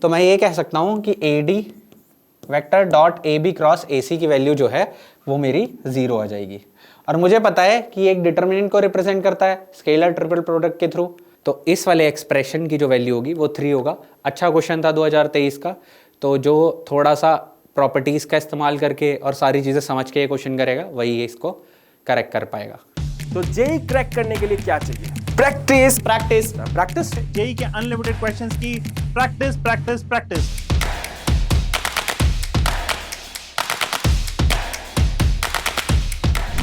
तो मैं ये कह सकता हूँ कि A D vector dot A B cross A C की वैल्यू जो है वो मेरी 0 आ जाएगी। और मुझे पता है कि एक डिटर्मिनेंट को रिप्रेजेंट करता है स्केलर ट्रिपल प्रोडक्ट के थ्रू, तो इस वाले एक्सप्रेशन की जो वैल्यू होगी वो 3 होगा। अच्छा क्वेश्चन था 2023 का, तो जो थोड़ा सा प्रॉपर्टीज़ का इस्तेमाल करके और सारी चीज़ें समझ के ये क्वेश्चन करेगा वही इसको करेक्ट कर पाएगा। तो जेई क्रैक करने के लिए क्या चाहिए? Practice practice practice. जेई के अनलिमिटेड क्वेश्चंस की प्रैक्टिस प्रैक्टिस प्रैक्टिस।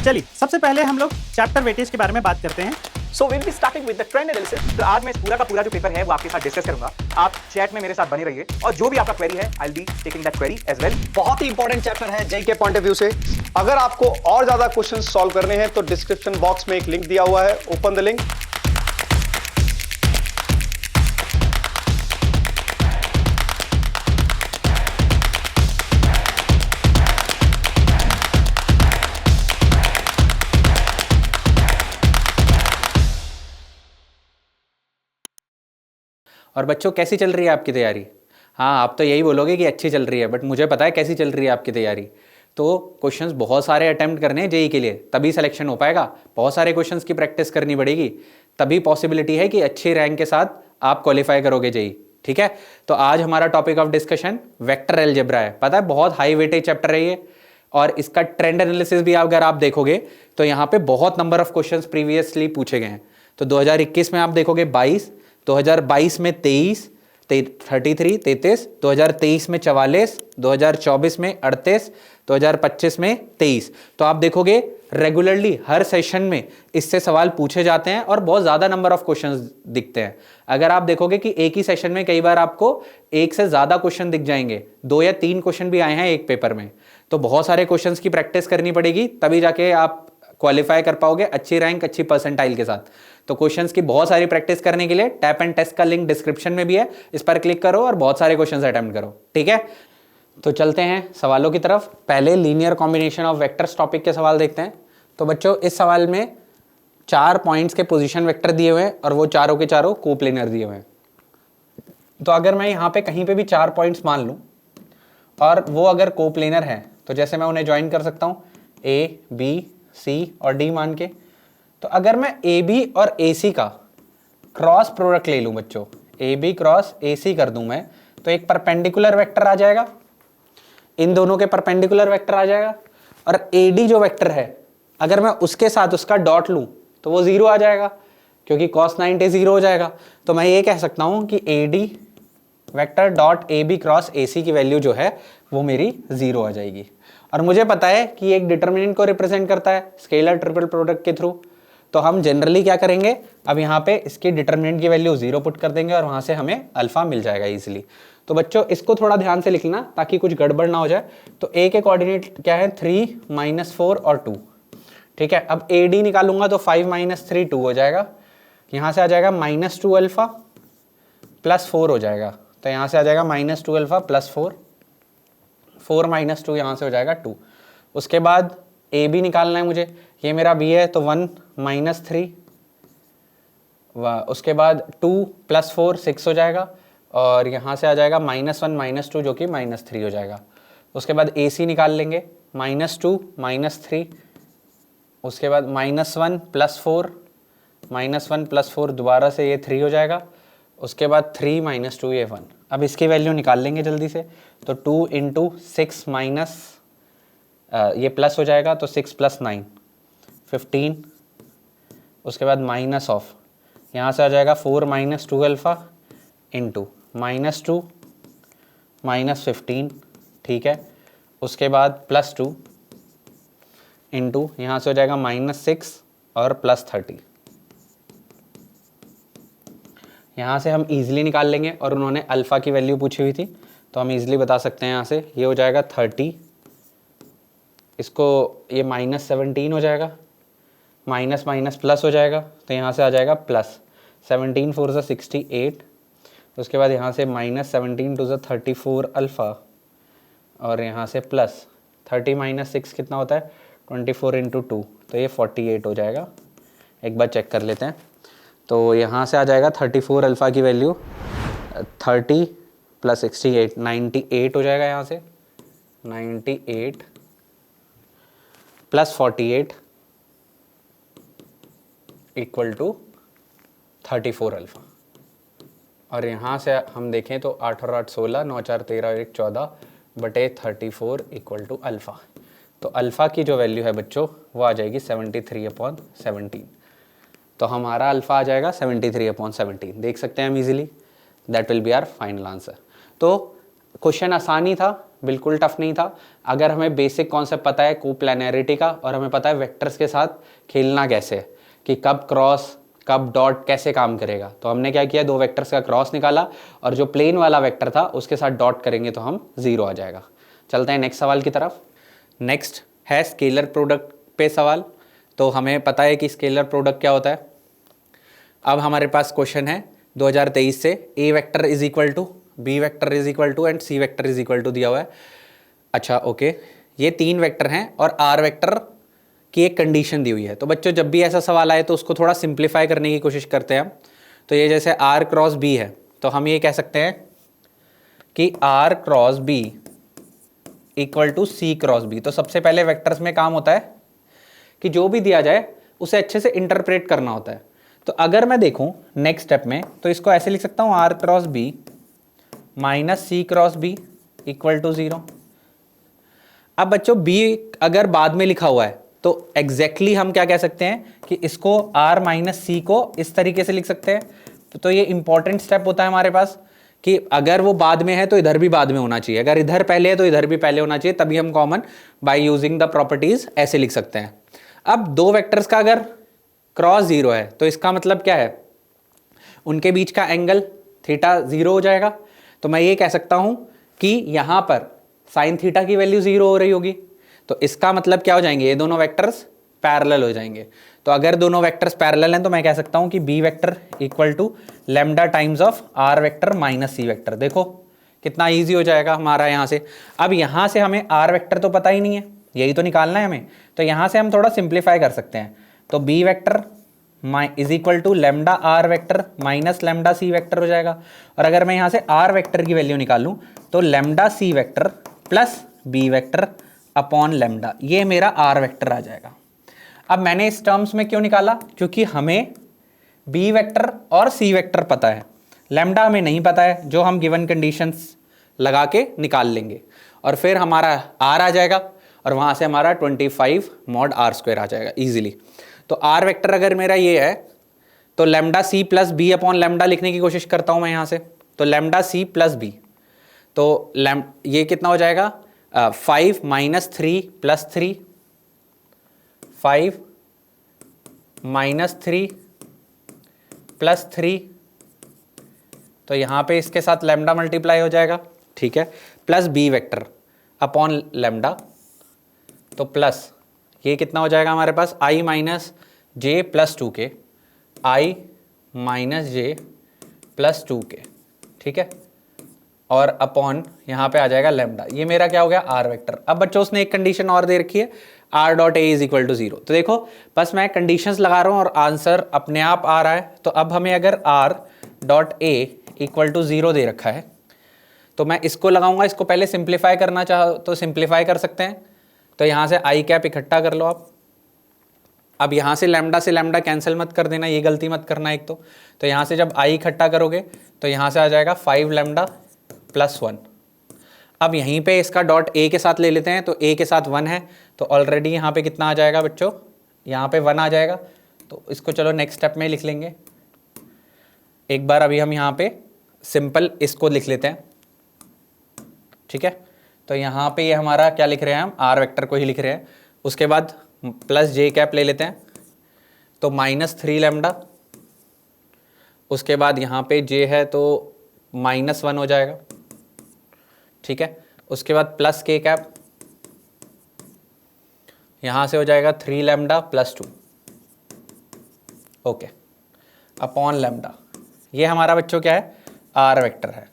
चलिए सबसे पहले हम लोग चैप्टर वेटेज के बारे में बात करते हैं। So will be starting with the trend analysis. तो आज मैं पूरा का पूरा जो पेपर है वो आपके साथ डिस्कस करूंगा। आप चैट में मेरे साथ बने रहिए और जो भी आपका क्वेरी है I will be taking that query as well. बहुत ही इंपॉर्टेंट चैप्टर है जेई के पॉइंट ऑफ व्यू से। अगर आपको और ज्यादा क्वेश्चंस सॉल्व करने हैं तो डिस्क्रिप्शन बॉक्स में एक लिंक दिया हुआ है, ओपन द लिंक। और बच्चों कैसी चल रही है आपकी तैयारी? हाँ, आप तो यही बोलोगे कि अच्छी चल रही है, बट मुझे पता है कैसी चल रही है आपकी तैयारी। तो क्वेश्चंस बहुत सारे अटेम्प्ट करने हैं जेई के लिए, तभी सिलेक्शन हो पाएगा। बहुत सारे क्वेश्चंस की प्रैक्टिस करनी पड़ेगी, तभी पॉसिबिलिटी है कि अच्छी रैंक के साथ आप क्वालिफाई करोगे जेई। ठीक है, तो आज हमारा topic of discussion vector algebra है। पता है बहुत हाई वेटेज चैप्टर है ये, और इसका ट्रेंड एनालिसिस भी अगर आप देखोगे तो यहाँ पे बहुत नंबर ऑफ क्वेश्चंस प्रीवियसली पूछे गए हैं। तो 2021 में आप देखोगे 22, 2022 में 23, 33, 2023 में 44, 2024 में 38, 2025 में 23। तो आप देखोगे रेगुलरली हर सेशन में इससे सवाल पूछे जाते हैं और बहुत ज़्यादा नंबर ऑफ क्वेश्चंस दिखते हैं। अगर आप देखोगे कि एक ही सेशन में कई बार आपको एक से ज़्यादा क्वेश्चन दिख जाएंगे, 2 या 3 क्वेश्चन भी आए हैं एक पेपर में। तो बहुत सारे क्वेश्चंस की प्रैक्टिस करनी पड़ेगी, तभी जाके आप क्वालिफाई कर पाओगे अच्छी रैंक अच्छी परसेंटाइल के साथ। तो क्वेश्चंस की बहुत सारी प्रैक्टिस करने के लिए टैप एंड टेस्ट का लिंक डिस्क्रिप्शन में भी है, इस पर क्लिक करो और बहुत सारे क्वेश्चंस अटेम्प्ट करो। ठीक है, तो चलते हैं सवालों की तरफ। पहले linear combination of vectors topic के सवाल देखते हैं। तो बच्चों इस सवाल में 4 पॉइंट्स के पोजीशन वेक्टर दिए हुए हैं और वो चारों के चारों कोप्लेनर दिए हुए हैं। तो अगर मैं यहाँ पे कहीं पे भी 4 पॉइंट्स मान लूँ और वो अगर कोप्लेनर है तो जैसे मैं उन्हें ज्वाइन कर सकता हूँ ए बी सी और डी मान के। तो अगर मैं ए बी और ए सी का क्रॉस प्रोडक्ट ले लूँ बच्चों, ए बी क्रॉस ए सी कर दूँ मैं, तो एक परपेंडिकुलर वेक्टर आ जाएगा, इन दोनों के परपेंडिकुलर वेक्टर आ जाएगा। और ए डी जो वेक्टर है अगर मैं उसके साथ उसका डॉट लूँ तो वो 0 आ जाएगा, क्योंकि cos 90 0 हो जाएगा। तो मैं ये कह सकता हूँ कि A D vector dot A B cross A C की वैल्यू जो है वो मेरी 0 आ जाएगी। और मुझे पता है कि एक डिटर्मिनेंट को रिप्रेजेंट करता है स्केलर ट्रिपल प्रोडक्ट के थ्रू। तो हम जनरली क्या करेंगे, अब यहाँ पे इसकी डिटर्मिनेंट की वैल्यू 0 पुट कर देंगे और वहाँ से हमें अल्फा मिल जाएगा इजीली। तो बच्चों इसको थोड़ा ध्यान से लिखना ताकि कुछ गड़बड़ ना हो जाए। तो ए के कोऑर्डिनेट क्या है 3, -4 और 2। ठीक है, अब ए डी निकालूंगा तो 5 - 3 2 हो जाएगा। यहाँ से आ जाएगा -2 अल्फा प्लस 4 हो जाएगा। तो यहाँ से आ जाएगा -2 अल्फा प्लस 4, 4 - 2 यहाँ से हो जाएगा 2। उसके बाद ए बी निकालना है मुझे, ये मेरा बी है तो 1 - 3, उसके बाद 2 + 4 6 हो जाएगा और यहाँ से आ जाएगा -1 - 2 जो कि -3 हो जाएगा। उसके बाद ए सी निकाल लेंगे, -2 - 3, उसके बाद -1 + 4, -1 + 4 दोबारा से ये 3 हो जाएगा। उसके बाद 3 - 2 ये 1। अब इसकी वैल्यू निकाल लेंगे जल्दी से। तो 2 × 6 माइनस ये प्लस हो जाएगा तो 6 + 9 15। उसके बाद माइनस ऑफ यहाँ से आ जाएगा 4 - 2 अल्फ़ा इंटू -2 -15। ठीक है, उसके बाद +2 इंटू यहाँ से हो जाएगा -6 और +30। यहाँ से हम ईजिली निकाल लेंगे और उन्होंने अल्फ़ा की वैल्यू पूछी हुई थी तो हम ईजिली बता सकते हैं। यहाँ से ये हो जाएगा 30, इसको ये -17 हो जाएगा, माइनस माइनस प्लस हो जाएगा तो यहाँ से आ जाएगा प्लस 17 4 ज़ा 68। उसके बाद यहाँ से -17 2 ज़ा 34 अल्फ़ा और यहाँ से प्लस 30 - 6 कितना होता है 24 × 2 तो ये 48 हो जाएगा। एक बार चेक कर लेते हैं। तो यहाँ से आ जाएगा 34 अल्फ़ा की वैल्यू 30 प्लस 68, 98 हो जाएगा यहाँ से, 98 प्लस 48 इक्वल टू 34 अल्फ़ा। और यहाँ से हम देखें तो 8 और 8 16, 9 4 13 1 14 बटे 34 इक्वल टू अल्फ़ा। तो अल्फ़ा की जो वैल्यू है बच्चों वो आ जाएगी 73/17। तो हमारा अल्फ़ा आ जाएगा 73/17। देख सकते हैं हम easily, that will be our final answer. तो क्वेश्चन आसान ही था, बिल्कुल टफ नहीं था। अगर हमें बेसिक कॉन्सेप्ट पता है कोप्लेनैरिटी का और हमें पता है वेक्टर्स के साथ खेलना कैसे है, कि कब क्रॉस कब डॉट कैसे काम करेगा, तो हमने क्या किया, दो वेक्टर्स का क्रॉस निकाला और जो प्लेन वाला वेक्टर था उसके साथ डॉट करेंगे तो हम 0 आ जाएगा। चलते हैं नेक्स्ट सवाल की तरफ। नेक्स्ट है स्केलर प्रोडक्ट पे सवाल। तो हमें पता है कि स्केलर प्रोडक्ट क्या होता है। अब हमारे पास क्वेश्चन है 2023 से, A vector is equal to B vector is equal to and C vector is equal to दिया हुआ है। अच्छा ओके, ये 3 वेक्टर हैं और आर वेक्टर की एक कंडीशन दी हुई है। तो बच्चों जब भी ऐसा सवाल आए तो उसको थोड़ा सिंप्लीफाई करने की कोशिश करते हैं हम। तो ये जैसे आर क्रॉस बी है तो हम ये कह सकते हैं कि R cross B equal to C cross B. तो सबसे पहले वेक्टर्स में काम होता है कि जो भी दिया जाए उसे अच्छे से इंटरप्रेट करना होता है। तो अगर मैं देखूं नेक्स्ट स्टेप में तो इसको ऐसे लिख सकता हूं, R cross B minus C cross B equal to 0। अब बच्चों बी अगर बाद में लिखा हुआ है तो एग्जैक्टली हम क्या कह सकते हैं कि इसको r माइनस सी को इस तरीके से लिख सकते हैं। तो ये इंपॉर्टेंट स्टेप होता है हमारे पास कि अगर वो बाद में है तो इधर भी बाद में होना चाहिए, अगर इधर पहले है तो इधर भी पहले होना चाहिए, तभी हम common by using the properties ऐसे लिख सकते हैं। अब दो वेक्टर्स का अगर क्रॉस 0 है तो इसका मतलब क्या है, उनके बीच का एंगल थीटा 0 हो जाएगा। तो मैं ये कह सकता हूं कि यहां पर साइन थीटा की वैल्यू 0 हो रही होगी। तो इसका मतलब क्या हो जाएंगे, ये दोनों वेक्टर्स पैरेलल हो जाएंगे। तो अगर दोनों वेक्टर्स पैरेलल हैं तो मैं कह सकता हूं कि B vector equal to lambda times of R vector minus C vector. देखो कितना इजी हो जाएगा हमारा यहाँ से। अब यहाँ से हमें आर वेक्टर तो पता ही नहीं है, यही तो निकालना है हमें। तो यहाँ से हम थोड़ा सिंप्लीफाई कर सकते हैं। तो B vector is equal to lambda R vector minus lambda C vector हो जाएगा। और अगर मैं यहाँ से आर वेक्टर की वैल्यू निकालूं तो lambda C vector plus B vector upon lambda, ये मेरा आर वेक्टर आ जाएगा। अब मैंने इस टर्म्स में क्यों निकाला, क्योंकि हमें बी वेक्टर और सी वेक्टर पता है, लैम्डा हमें नहीं पता है, जो हम गिवन कंडीशंस लगा के निकाल लेंगे और फिर हमारा आर आ जाएगा और वहाँ से हमारा 25 मॉड आर स्क्वायर आ जाएगा इजीली। तो आर वेक्टर अगर मेरा ये है तो lambda C plus B upon lambda लिखने की कोशिश करता हूँ मैं यहाँ से। तो लैम्डा सी प्लस बी, तो ये कितना हो जाएगा, 5 माइनस 3 प्लस 3, 5 माइनस 3 प्लस 3। तो यहाँ पे इसके साथ लैम्डा मल्टीप्लाई हो जाएगा, ठीक है, plus B vector upon lambda. तो प्लस ये कितना हो जाएगा हमारे पास, I minus J plus 2k, I minus J plus 2k, ठीक है, और अपॉन यहाँ पे आ जाएगा लैम्डा। ये मेरा क्या हो गया, आर वेक्टर। अब बच्चों उसने एक कंडीशन और दे रखी है, R dot A is equal to 0। तो देखो बस मैं कंडीशंस लगा रहा हूँ और आंसर अपने आप आ रहा है। तो अब हमें अगर R dot A equal to 0 दे रखा है तो मैं इसको लगाऊंगा। इसको पहले सिंप्लीफाई करना चाहो तो सिंप्लीफाई कर सकते हैं। तो यहाँ से आई कैप इकट्ठा कर लो आप। अब यहाँ से लैम्डा कैंसिल मत कर देना, ये गलती मत करना एक तो यहाँ से जब आई इकट्ठा करोगे तो यहाँ से आ जाएगा 5 लैम्डा प्लस 1। अब यहीं पे इसका डॉट ए के साथ ले लेते हैं, तो ए के साथ 1 है तो ऑलरेडी यहाँ पे कितना आ जाएगा बच्चों, यहाँ पे 1 आ जाएगा। तो इसको चलो नेक्स्ट स्टेप में लिख लेंगे एक बार। अभी हम यहाँ पे सिंपल इसको लिख लेते हैं, ठीक है। तो यहाँ पे ये हमारा क्या लिख रहे हैं, हम आर वेक्टर को ही लिख रहे हैं। उसके बाद प्लस जे कैप ले लेते हैं, तो माइनस 3 लैम्डा। उसके बाद यहाँ पे जे है तो माइनस 1 हो जाएगा, ठीक है। उसके बाद प्लस के कैप, यहाँ से हो जाएगा 3 lambda plus 2, okay, upon lambda. ये हमारा बच्चों क्या है, आर वेक्टर है,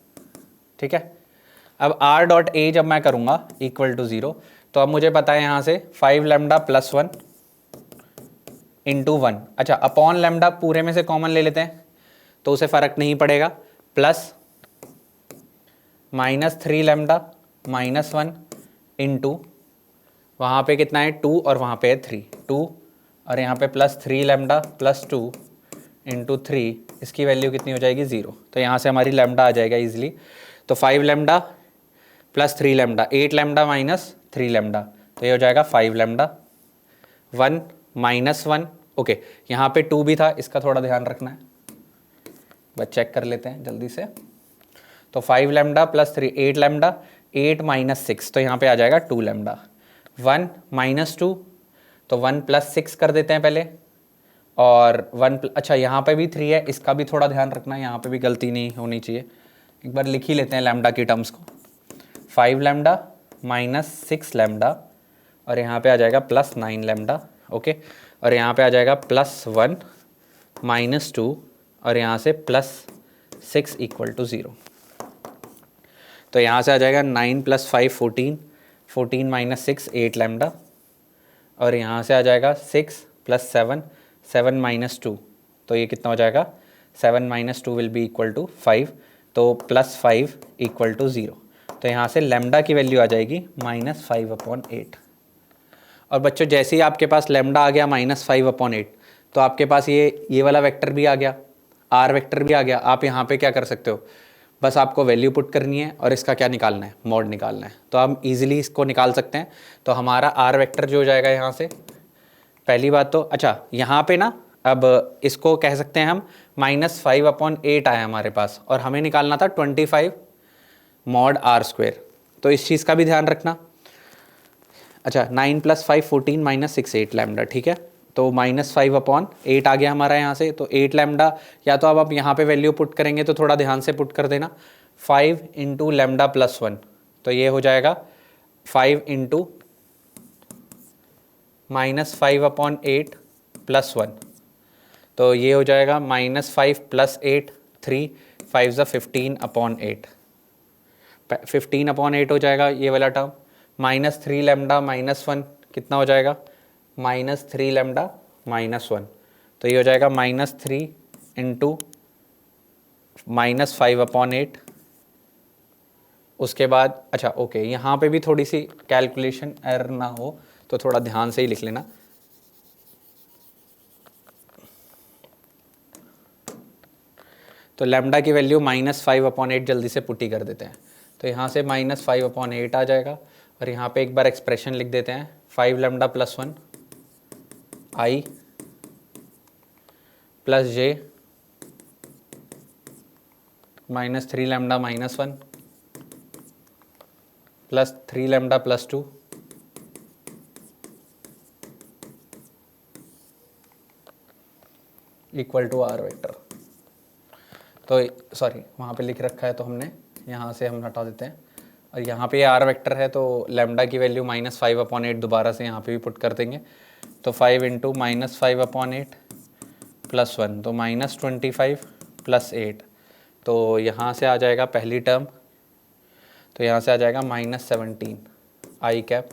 ठीक है। अब आर डॉट ए जब मैं करूँगा इक्वल टू 0 तो अब मुझे पता है यहाँ से 5 लैम्डा प्लस 1 इंटू 1। अच्छा, अपॉन लैम्डा पूरे में से कॉमन ले लेते हैं तो उसे फ़र्क नहीं पड़ेगा, प्लस -3 लैम्डा -1 इंटू वहाँ पे कितना है 2 और वहाँ पे है 3, 2 और यहाँ पे +3 लैम्डा +2 इंटू 3, इसकी वैल्यू कितनी हो जाएगी 0। तो यहाँ से हमारी लैम्डा आ जाएगा इजीली। तो 5 लैम्डा +3 लैम्डा, 8 लैम्डा -3 लैम्डा, तो ये हो जाएगा 5 लैम्डा। 1 -1, ओके यहाँ पे 2 भी था, इसका थोड़ा ध्यान रखना है, बस चेक कर लेते हैं जल्दी से। तो 5 लैम्डा +3 8 लैम्डा, 8 -6, तो यहाँ पे आ जाएगा 2 लैम्डा। 1 -2, तो 1 + 6 कर देते हैं पहले, और 1 अच्छा यहाँ पे भी 3 है, इसका भी थोड़ा ध्यान रखना है, यहाँ पे भी गलती नहीं होनी चाहिए। एक बार लिख ही लेते हैं लैम्डा की टर्म्स को। 5 लैम्डा -6 लैम्डा, और यहाँ पे आ जाएगा +9 लैम्डा, ओके, और यहाँ पे आ जाएगा +1 -2 और यहाँ से +6 = 0। तो यहाँ से आ जाएगा 9 + 5 14, 14 - 6 8 लैम्डा, और यहाँ से आ जाएगा 6 + 7 7 - 2, तो ये कितना हो जाएगा 7 - 2 विल बी = 5, तो +5 = 0। तो यहाँ से लैम्डा की वैल्यू आ जाएगी -5/8। और बच्चों जैसे ही आपके पास लैम्डा आ गया -5/8, तो आपके पास ये वाला वेक्टर भी आ गया, आर वेक्टर भी आ गया। आप यहाँ पे क्या कर सकते हो, बस आपको वैल्यू पुट करनी है और इसका क्या निकालना है, मॉड निकालना है, तो हम इजीली इसको निकाल सकते हैं। तो हमारा आर वेक्टर जो हो जाएगा यहाँ से, पहली बात तो अच्छा यहाँ पे ना, अब इसको कह सकते हैं हम -5/8 आया हमारे पास, और हमें निकालना था 25 मॉड r², तो इस चीज़ का भी ध्यान रखना। अच्छा 9 + 5 14 -6 8 लैम्डा, ठीक है, तो -5/8 आ गया हमारा यहाँ से। तो 8 लैम्डा, या तो अब आप यहाँ पे वैल्यू पुट करेंगे तो थोड़ा ध्यान से पुट कर देना, 5 × लैम्डा +1, तो ये हो जाएगा 5 × -5/8 +1, तो ये हो जाएगा -5 + 8 3 5 = 15/8, 15/8 हो जाएगा ये वाला टर्म। -3 लैम्डा -1 कितना हो जाएगा, -3 लैम्डा -1, तो ये हो जाएगा -3 × -5/8। उसके बाद अच्छा ओके, यहाँ पे भी थोड़ी सी कैलकुलेशन एरर ना हो तो थोड़ा ध्यान से ही लिख लेना। तो लैम्डा की वैल्यू -5/8 जल्दी से पुट ही कर देते हैं। तो यहाँ से -5/8 आ जाएगा, और यहाँ पे एक बार एक्सप्रेशन लिख देते हैं, 5 lambda +1 i + j -3 lambda -1 +3 lambda +2 = R vector. तो सॉरी वहाँ पे लिख रखा है, तो हमने यहाँ से हम हटा देते हैं, और यहाँ पे आर वेक्टर है, तो लैम्डा की वैल्यू -5/8 दोबारा से यहाँ पे भी पुट कर देंगे। तो 5 × -5/8 +1, तो -25 + 8, तो यहाँ से आ जाएगा पहली टर्म, तो यहाँ से आ जाएगा -17 i कैप।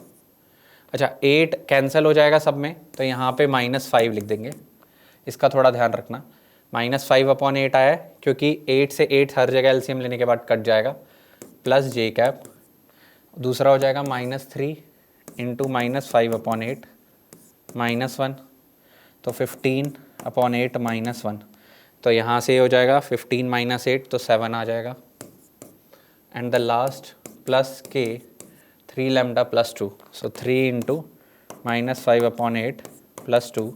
अच्छा 8 कैंसिल हो जाएगा सब में, तो यहाँ पे -5 लिख देंगे, इसका थोड़ा ध्यान रखना। -5/8 आया है क्योंकि 8 से 8 हर जगह एलसीएम लेने के बाद कट जाएगा, + j कैप। दूसरा हो जाएगा -3 × -5/8 -1, तो 15/8 -1, तो यहाँ से हो जाएगा 15 - 8, तो 7 आ जाएगा। And the last +k 3 lambda +2, सो 3 × -5/8 +2,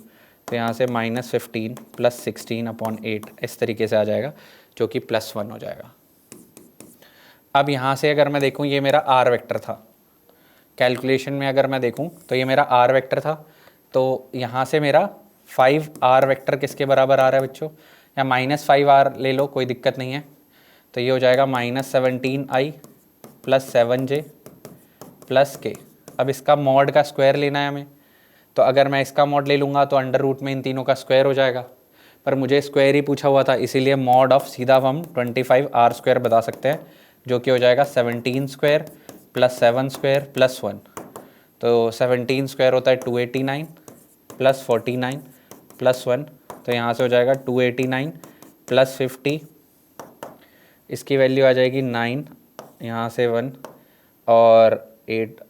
तो यहाँ से -15 + 16/8 इस तरीके से आ जाएगा, जो कि +1 हो जाएगा। अब यहाँ से अगर मैं देखूँ, ये मेरा आर वेक्टर था, कैलकुलेशन में अगर मैं देखूँ तो ये मेरा आर वेक्टर था, तो यहाँ से मेरा 5r वेक्टर किसके बराबर आ रहा है बच्चों, या -5r ले लो, कोई दिक्कत नहीं है। तो ये हो जाएगा -17i + 7j + k। अब इसका मॉड का स्क्वायर लेना है हमें, तो अगर मैं इसका मॉड ले लूँगा तो √ में इन तीनों का स्क्वायर हो जाएगा, पर मुझे स्क्वायर ही पूछा हुआ था, इसीलिए मॉड ऑफ सीधा हम 25r² बता सकते हैं, जो कि हो जाएगा 17² + 7² + 1, तो 17² होता है 289 + 49 + 1, तो यहाँ से हो जाएगा 289 + 50, इसकी वैल्यू आ जाएगी 9 यहाँ से 1 और 8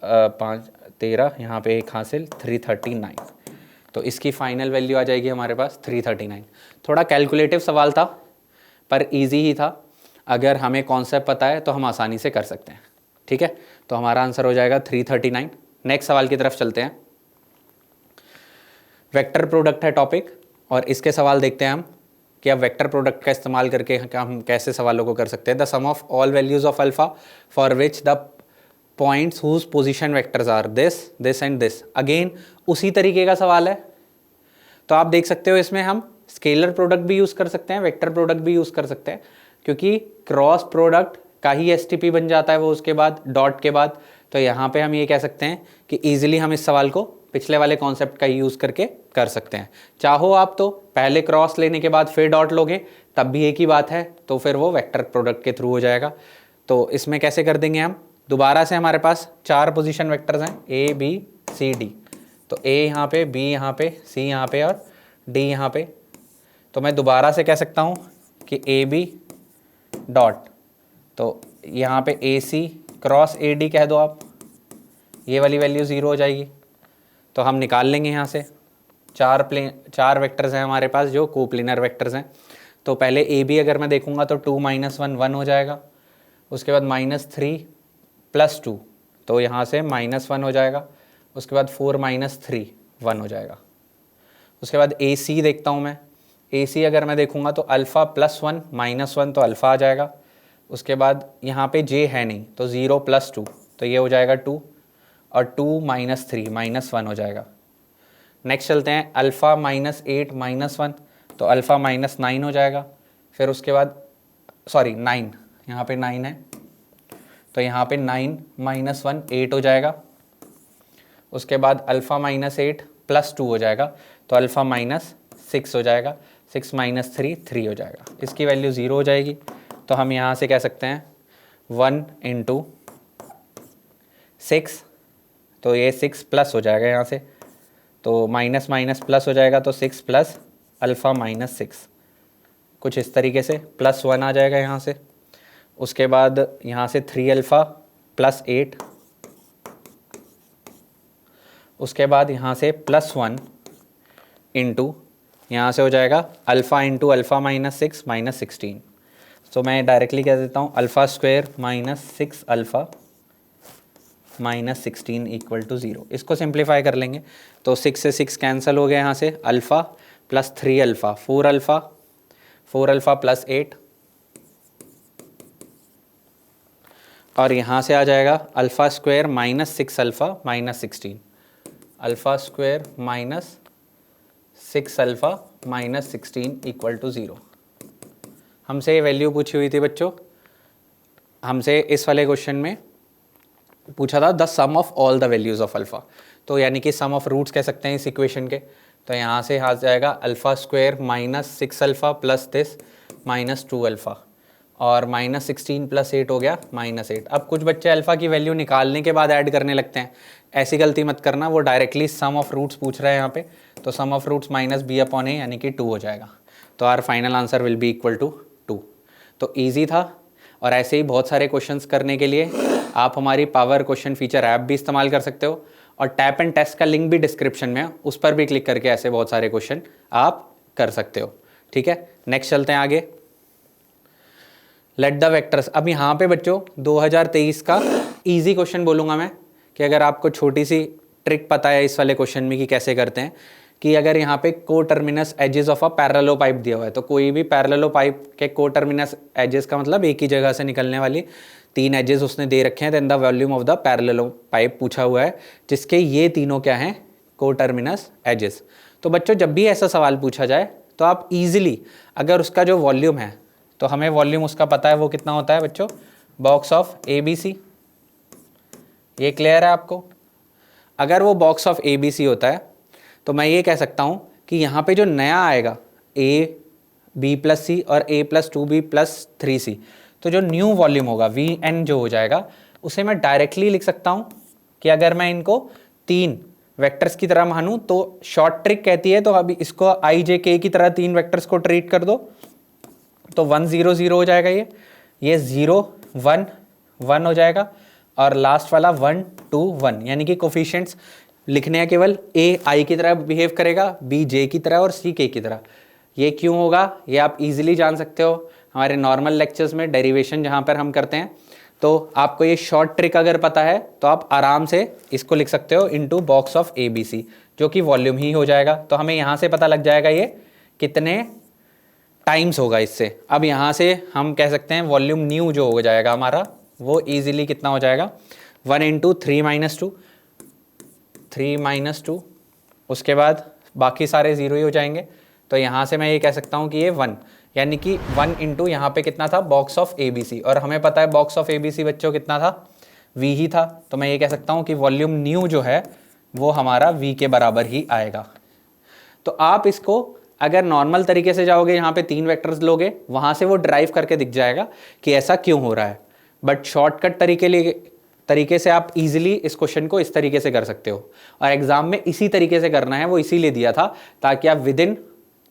5 13, यहाँ पे एक हासिल 339। तो इसकी फाइनल वैल्यू आ जाएगी हमारे पास 339। थोड़ा कैलकुलेटिव सवाल था पर इजी ही था। अगर हमें कॉन्सेप्ट पता है तो हम आसानी से कर सकते हैं। ठीक है, तो हमारा आंसर हो जाएगा 339। नेक्स्ट सवाल की तरफ चलते हैं। वेक्टर प्रोडक्ट है टॉपिक, और इसके सवाल देखते हैं हम कि अब वेक्टर प्रोडक्ट का इस्तेमाल करके हम कैसे सवालों को कर सकते हैं। The sum of all values of alpha for which the points whose position vectors are this this and this. Again उसी तरीके का सवाल है। तो आप देख सकते हो इसमें हम स्केलर प्रोडक्ट भी यूज़ कर सकते हैं, वेक्टर प्रोडक्ट भी यूज़ कर सकते हैं, क्योंकि क्रॉस प्रोडक्ट का ही एसटीपी बन जाता है वो उसके बाद डॉट के बाद। तो यहाँ पे हम ये कह सकते हैं कि ईजिली हम इस सवाल को पिछले वाले कॉन्सेप्ट का यूज़ करके कर सकते हैं। चाहो आप तो पहले क्रॉस लेने के बाद फिर डॉट लोगे तब भी एक ही बात है, तो फिर वो वेक्टर प्रोडक्ट के थ्रू हो जाएगा। तो इसमें कैसे कर देंगे हम, दोबारा से हमारे पास 4 पोजीशन वेक्टर्स हैं A B C D। तो A यहाँ पे, B यहाँ पे, C यहाँ पे और D यहाँ पे। तो मैं दोबारा से कह सकता हूँ कि AB डॉट, तो यहाँ पे AC क्रॉस AD कह दो आप, ये वाली वैल्यू 0 हो जाएगी। तो हम निकाल लेंगे यहाँ से 4 वेक्टर्स हैं हमारे पास जो कोप्लेनर वेक्टर्स हैं। तो पहले AB अगर मैं देखूँगा तो 2 - 1 1 हो जाएगा, उसके बाद -3 + 2, तो यहाँ से -1 हो जाएगा, उसके बाद 4 - 3 1 हो जाएगा। उसके बाद AC देखता हूँ मैं, AC अगर मैं देखूँगा तो अल्फ़ा +1 -1 तो अल्फ़ा आ जाएगा। उसके बाद यहाँ पे J है नहीं तो 0 + 2, तो ये हो जाएगा 2, और 2 - 3 -1 हो जाएगा। नेक्स्ट चलते हैं अल्फ़ा -8 -1, तो अल्फ़ा -9 हो जाएगा। फिर उसके बाद सॉरी 9, यहाँ पे 9 है तो यहाँ पे 9 - 1 8 हो जाएगा। उसके बाद अल्फ़ा -8 + 2 हो जाएगा, तो अल्फ़ा -6 हो जाएगा। 6 - 3 3 हो जाएगा। इसकी वैल्यू 0 हो जाएगी। तो हम यहाँ से कह सकते हैं 1 × 6, तो ये 6 प्लस हो जाएगा यहाँ से, तो माइनस माइनस प्लस हो जाएगा, तो 6 + अल्फ़ा -6, कुछ इस तरीके से +1 आ जाएगा यहाँ से। उसके बाद यहाँ से 3 अल्फ़ा + 8, उसके बाद यहाँ से +1 इंटू यहाँ से हो जाएगा अल्फ़ा इंटू अल्फ़ा -6 -16। तो मैं डायरेक्टली कह देता हूँ अल्फ़ा² -6 अल्फ़ा -16 = 0। इसको सिंप्लीफाई कर लेंगे तो 6 से 6 कैंसिल हो गया, यहाँ से अल्फ़ा + 3 अल्फ़ा 4 अल्फ़ा + 8, और यहाँ से आ जाएगा अल्फ़ा² -6 अल्फ़ा -16, अल्फ़ा² -6 अल्फ़ा -16 = 0। हमसे ये वैल्यू पूछी हुई थी बच्चों, हमसे इस वाले क्वेश्चन में पूछा था the sum of all the values of alpha, तो यानी कि सम ऑफ रूट्स कह सकते हैं इस इक्वेशन के। तो यहाँ से आ जाएगा अल्फ़ा² -6 अल्फ़ा + दिस -2 अल्फ़ा, और -16 + 8 हो गया -8। अब कुछ बच्चे अल्फ़ा की वैल्यू निकालने के बाद ऐड करने लगते हैं, ऐसी गलती मत करना। वो डायरेक्टली सम ऑफ रूट्स पूछ रहा है यहाँ पे, तो सम ऑफ रूट्स -b/a यानी कि 2 हो जाएगा। तो our final answer will be = 2। तो ईजी था, और ऐसे ही बहुत सारे क्वेश्चंस करने के लिए आप हमारी पावर क्वेश्चन फीचर ऐप भी इस्तेमाल कर सकते हो, और टैप एंड टेस्ट का लिंक भी डिस्क्रिप्शन में है, उस पर भी क्लिक करके ऐसे बहुत सारे क्वेश्चन आप कर सकते हो। ठीक है, नेक्स्ट चलते हैं आगे। Let the vectors. अब यहाँ पे बच्चों 2023 का इजी क्वेश्चन बोलूँगा मैं, कि अगर आपको छोटी सी ट्रिक पता है इस वाले क्वेश्चन में कि कैसे करते हैं, कि अगर यहाँ पे को terminus edges of a parallelepiped दिया हुआ है, तो कोई भी पैरेललो पाइप के को टर्मिनस एजेस का मतलब एक ही जगह से निकलने वाली 3 एजेस उसने दे रखे हैं, then the volume of the parallelepiped पूछा हुआ है, जिसके ये तीनों क्या हैं, को टर्मिनस एजेस। तो बच्चों जब भी ऐसा सवाल पूछा जाए तो आप इजीली, अगर उसका जो वॉल्यूम है, तो हमें वॉल्यूम उसका पता है वो कितना होता है बच्चों, बॉक्स ऑफ ABC, ये क्लियर है आपको। अगर वो बॉक्स ऑफ ABC होता है तो मैं ये कह सकता हूँ कि यहाँ पे जो नया आएगा A B + C और A + 2B + 3C, तो जो न्यू वॉल्यूम होगा VN जो हो जाएगा, उसे मैं डायरेक्टली लिख सकता हूँ कि अगर मैं इनको 3 वेक्टर्स की तरह मानूँ तो शॉर्ट ट्रिक कहती है, तो अभी इसको I J K की तरह 3 वेक्टर्स को ट्रीट कर दो, तो 1 0 0 हो जाएगा। ये 0 1 1 हो जाएगा, और लास्ट वाला 1 2 1, यानी कि कोफिशिएंट्स लिखने हैं केवल ए आई की तरह बिहेव करेगा, बी जे की तरह और सी के की तरह। ये क्यों होगा ये आप इजीली जान सकते हो हमारे नॉर्मल लेक्चर्स में, डेरिवेशन जहाँ पर हम करते हैं। तो आपको ये शॉर्ट ट्रिक अगर पता है तो आप आराम से इसको लिख सकते हो into box of A B C, जो कि वॉल्यूम ही हो जाएगा। तो हमें यहाँ से पता लग जाएगा ये कितने टाइम्स होगा इससे। अब यहाँ से हम कह सकते हैं वॉल्यूम न्यू जो हो जाएगा हमारा वो इजीली कितना हो जाएगा 1 इंटू 3 माइनस 2, उसके बाद बाकी सारे ज़ीरो ही हो जाएंगे। तो यहाँ से मैं ये कह सकता हूँ कि ये 1, यानी कि 1 इंटू यहाँ पे कितना था box of A B C, और हमें पता है box of A B C बच्चों कितना था v ही था। तो मैं ये कह सकता हूँ कि वॉल्यूम न्यू जो है वो हमारा v के बराबर ही आएगा। तो आप इसको अगर नॉर्मल तरीके से जाओगे, यहाँ पे 3 वेक्टर्स लोगे, वहाँ से वो ड्राइव करके दिख जाएगा कि ऐसा क्यों हो रहा है। बट शॉर्टकट तरीके से आप इजीली इस क्वेश्चन को इस तरीके से कर सकते हो, और एग्जाम में इसी तरीके से करना है, वो इसीलिए दिया था ताकि आप विद इन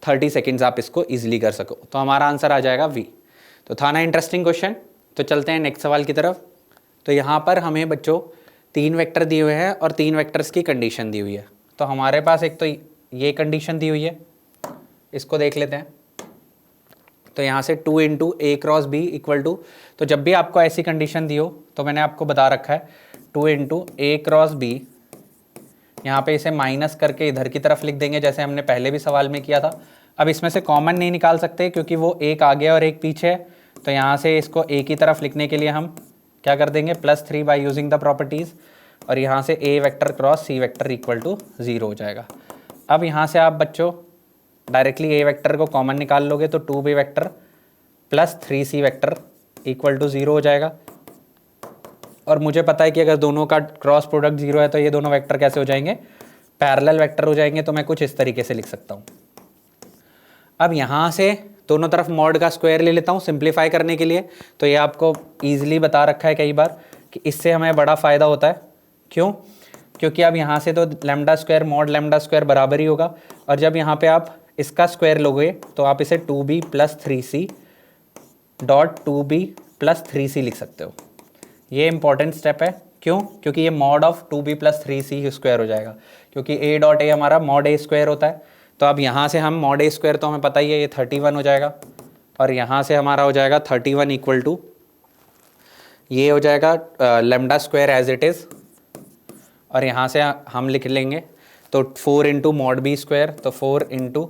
30 सेकेंड्स आप इसको इजीली कर सको। तो हमारा आंसर आ जाएगा वी। तो था ना इंटरेस्टिंग क्वेश्चन। तो चलते हैं नेक्स्ट सवाल की तरफ। तो यहाँ पर हमें बच्चों 3 वेक्टर दिए हुए हैं और 3 वेक्टर्स की कंडीशन दी हुई है। तो हमारे पास एक तो ये कंडीशन दी हुई है, इसको देख लेते हैं। तो यहाँ से 2 into A cross B equal to, तो जब भी आपको ऐसी कंडीशन दी हो तो मैंने आपको बता रखा है 2 इंटू ए क्रॉस बी, यहाँ पे इसे माइनस करके इधर की तरफ लिख देंगे जैसे हमने पहले भी सवाल में किया था। अब इसमें से कॉमन नहीं निकाल सकते क्योंकि वो एक आगे और एक पीछे है। तो यहाँ से इसको ए की तरफ लिखने के लिए हम क्या कर देंगे +3 बाय यूजिंग द प्रॉपर्टीज़, और यहाँ से A vector cross C vector equal to 0 हो जाएगा। अब यहाँ से आप बच्चों डायरेक्टली ए वेक्टर को कॉमन निकाल लोगे तो 2b vector plus 3c vector equal to 0 हो जाएगा। और मुझे पता है कि अगर दोनों का क्रॉस प्रोडक्ट 0 है तो ये दोनों वेक्टर कैसे हो जाएंगे, पैरेलल वेक्टर हो जाएंगे। तो मैं कुछ इस तरीके से लिख सकता हूँ। अब यहाँ से दोनों तरफ मॉड का स्क्वायर ले लेता हूँ सिंप्लीफाई करने के लिए। तो ये आपको ईजिली बता रखा है कई बार कि इससे हमें बड़ा फ़ायदा होता है। क्यों? क्योंकि अब यहाँ से तो lambda square mod lambda square बराबर ही होगा, और जब यहाँ पे आप इसका स्क्वायर लोगे तो आप इसे 2b plus 3c dot 2b plus 3c लिख सकते हो। ये इंपॉर्टेंट स्टेप है। क्यों? क्योंकि ये mod of 2b plus 3c square हो जाएगा, क्योंकि a डॉट ए हमारा मॉड a स्क्वायर होता है। तो अब यहाँ से हम मॉड a स्क्वायर तो हमें पता ही है ये 31 हो जाएगा, और यहाँ से हमारा हो जाएगा 31 इक्वल टू ये हो जाएगा lambda square as it is, और यहाँ से हम लिख लेंगे तो 4 इंटू मॉड बी स्क्वायर, तो 4 इंटू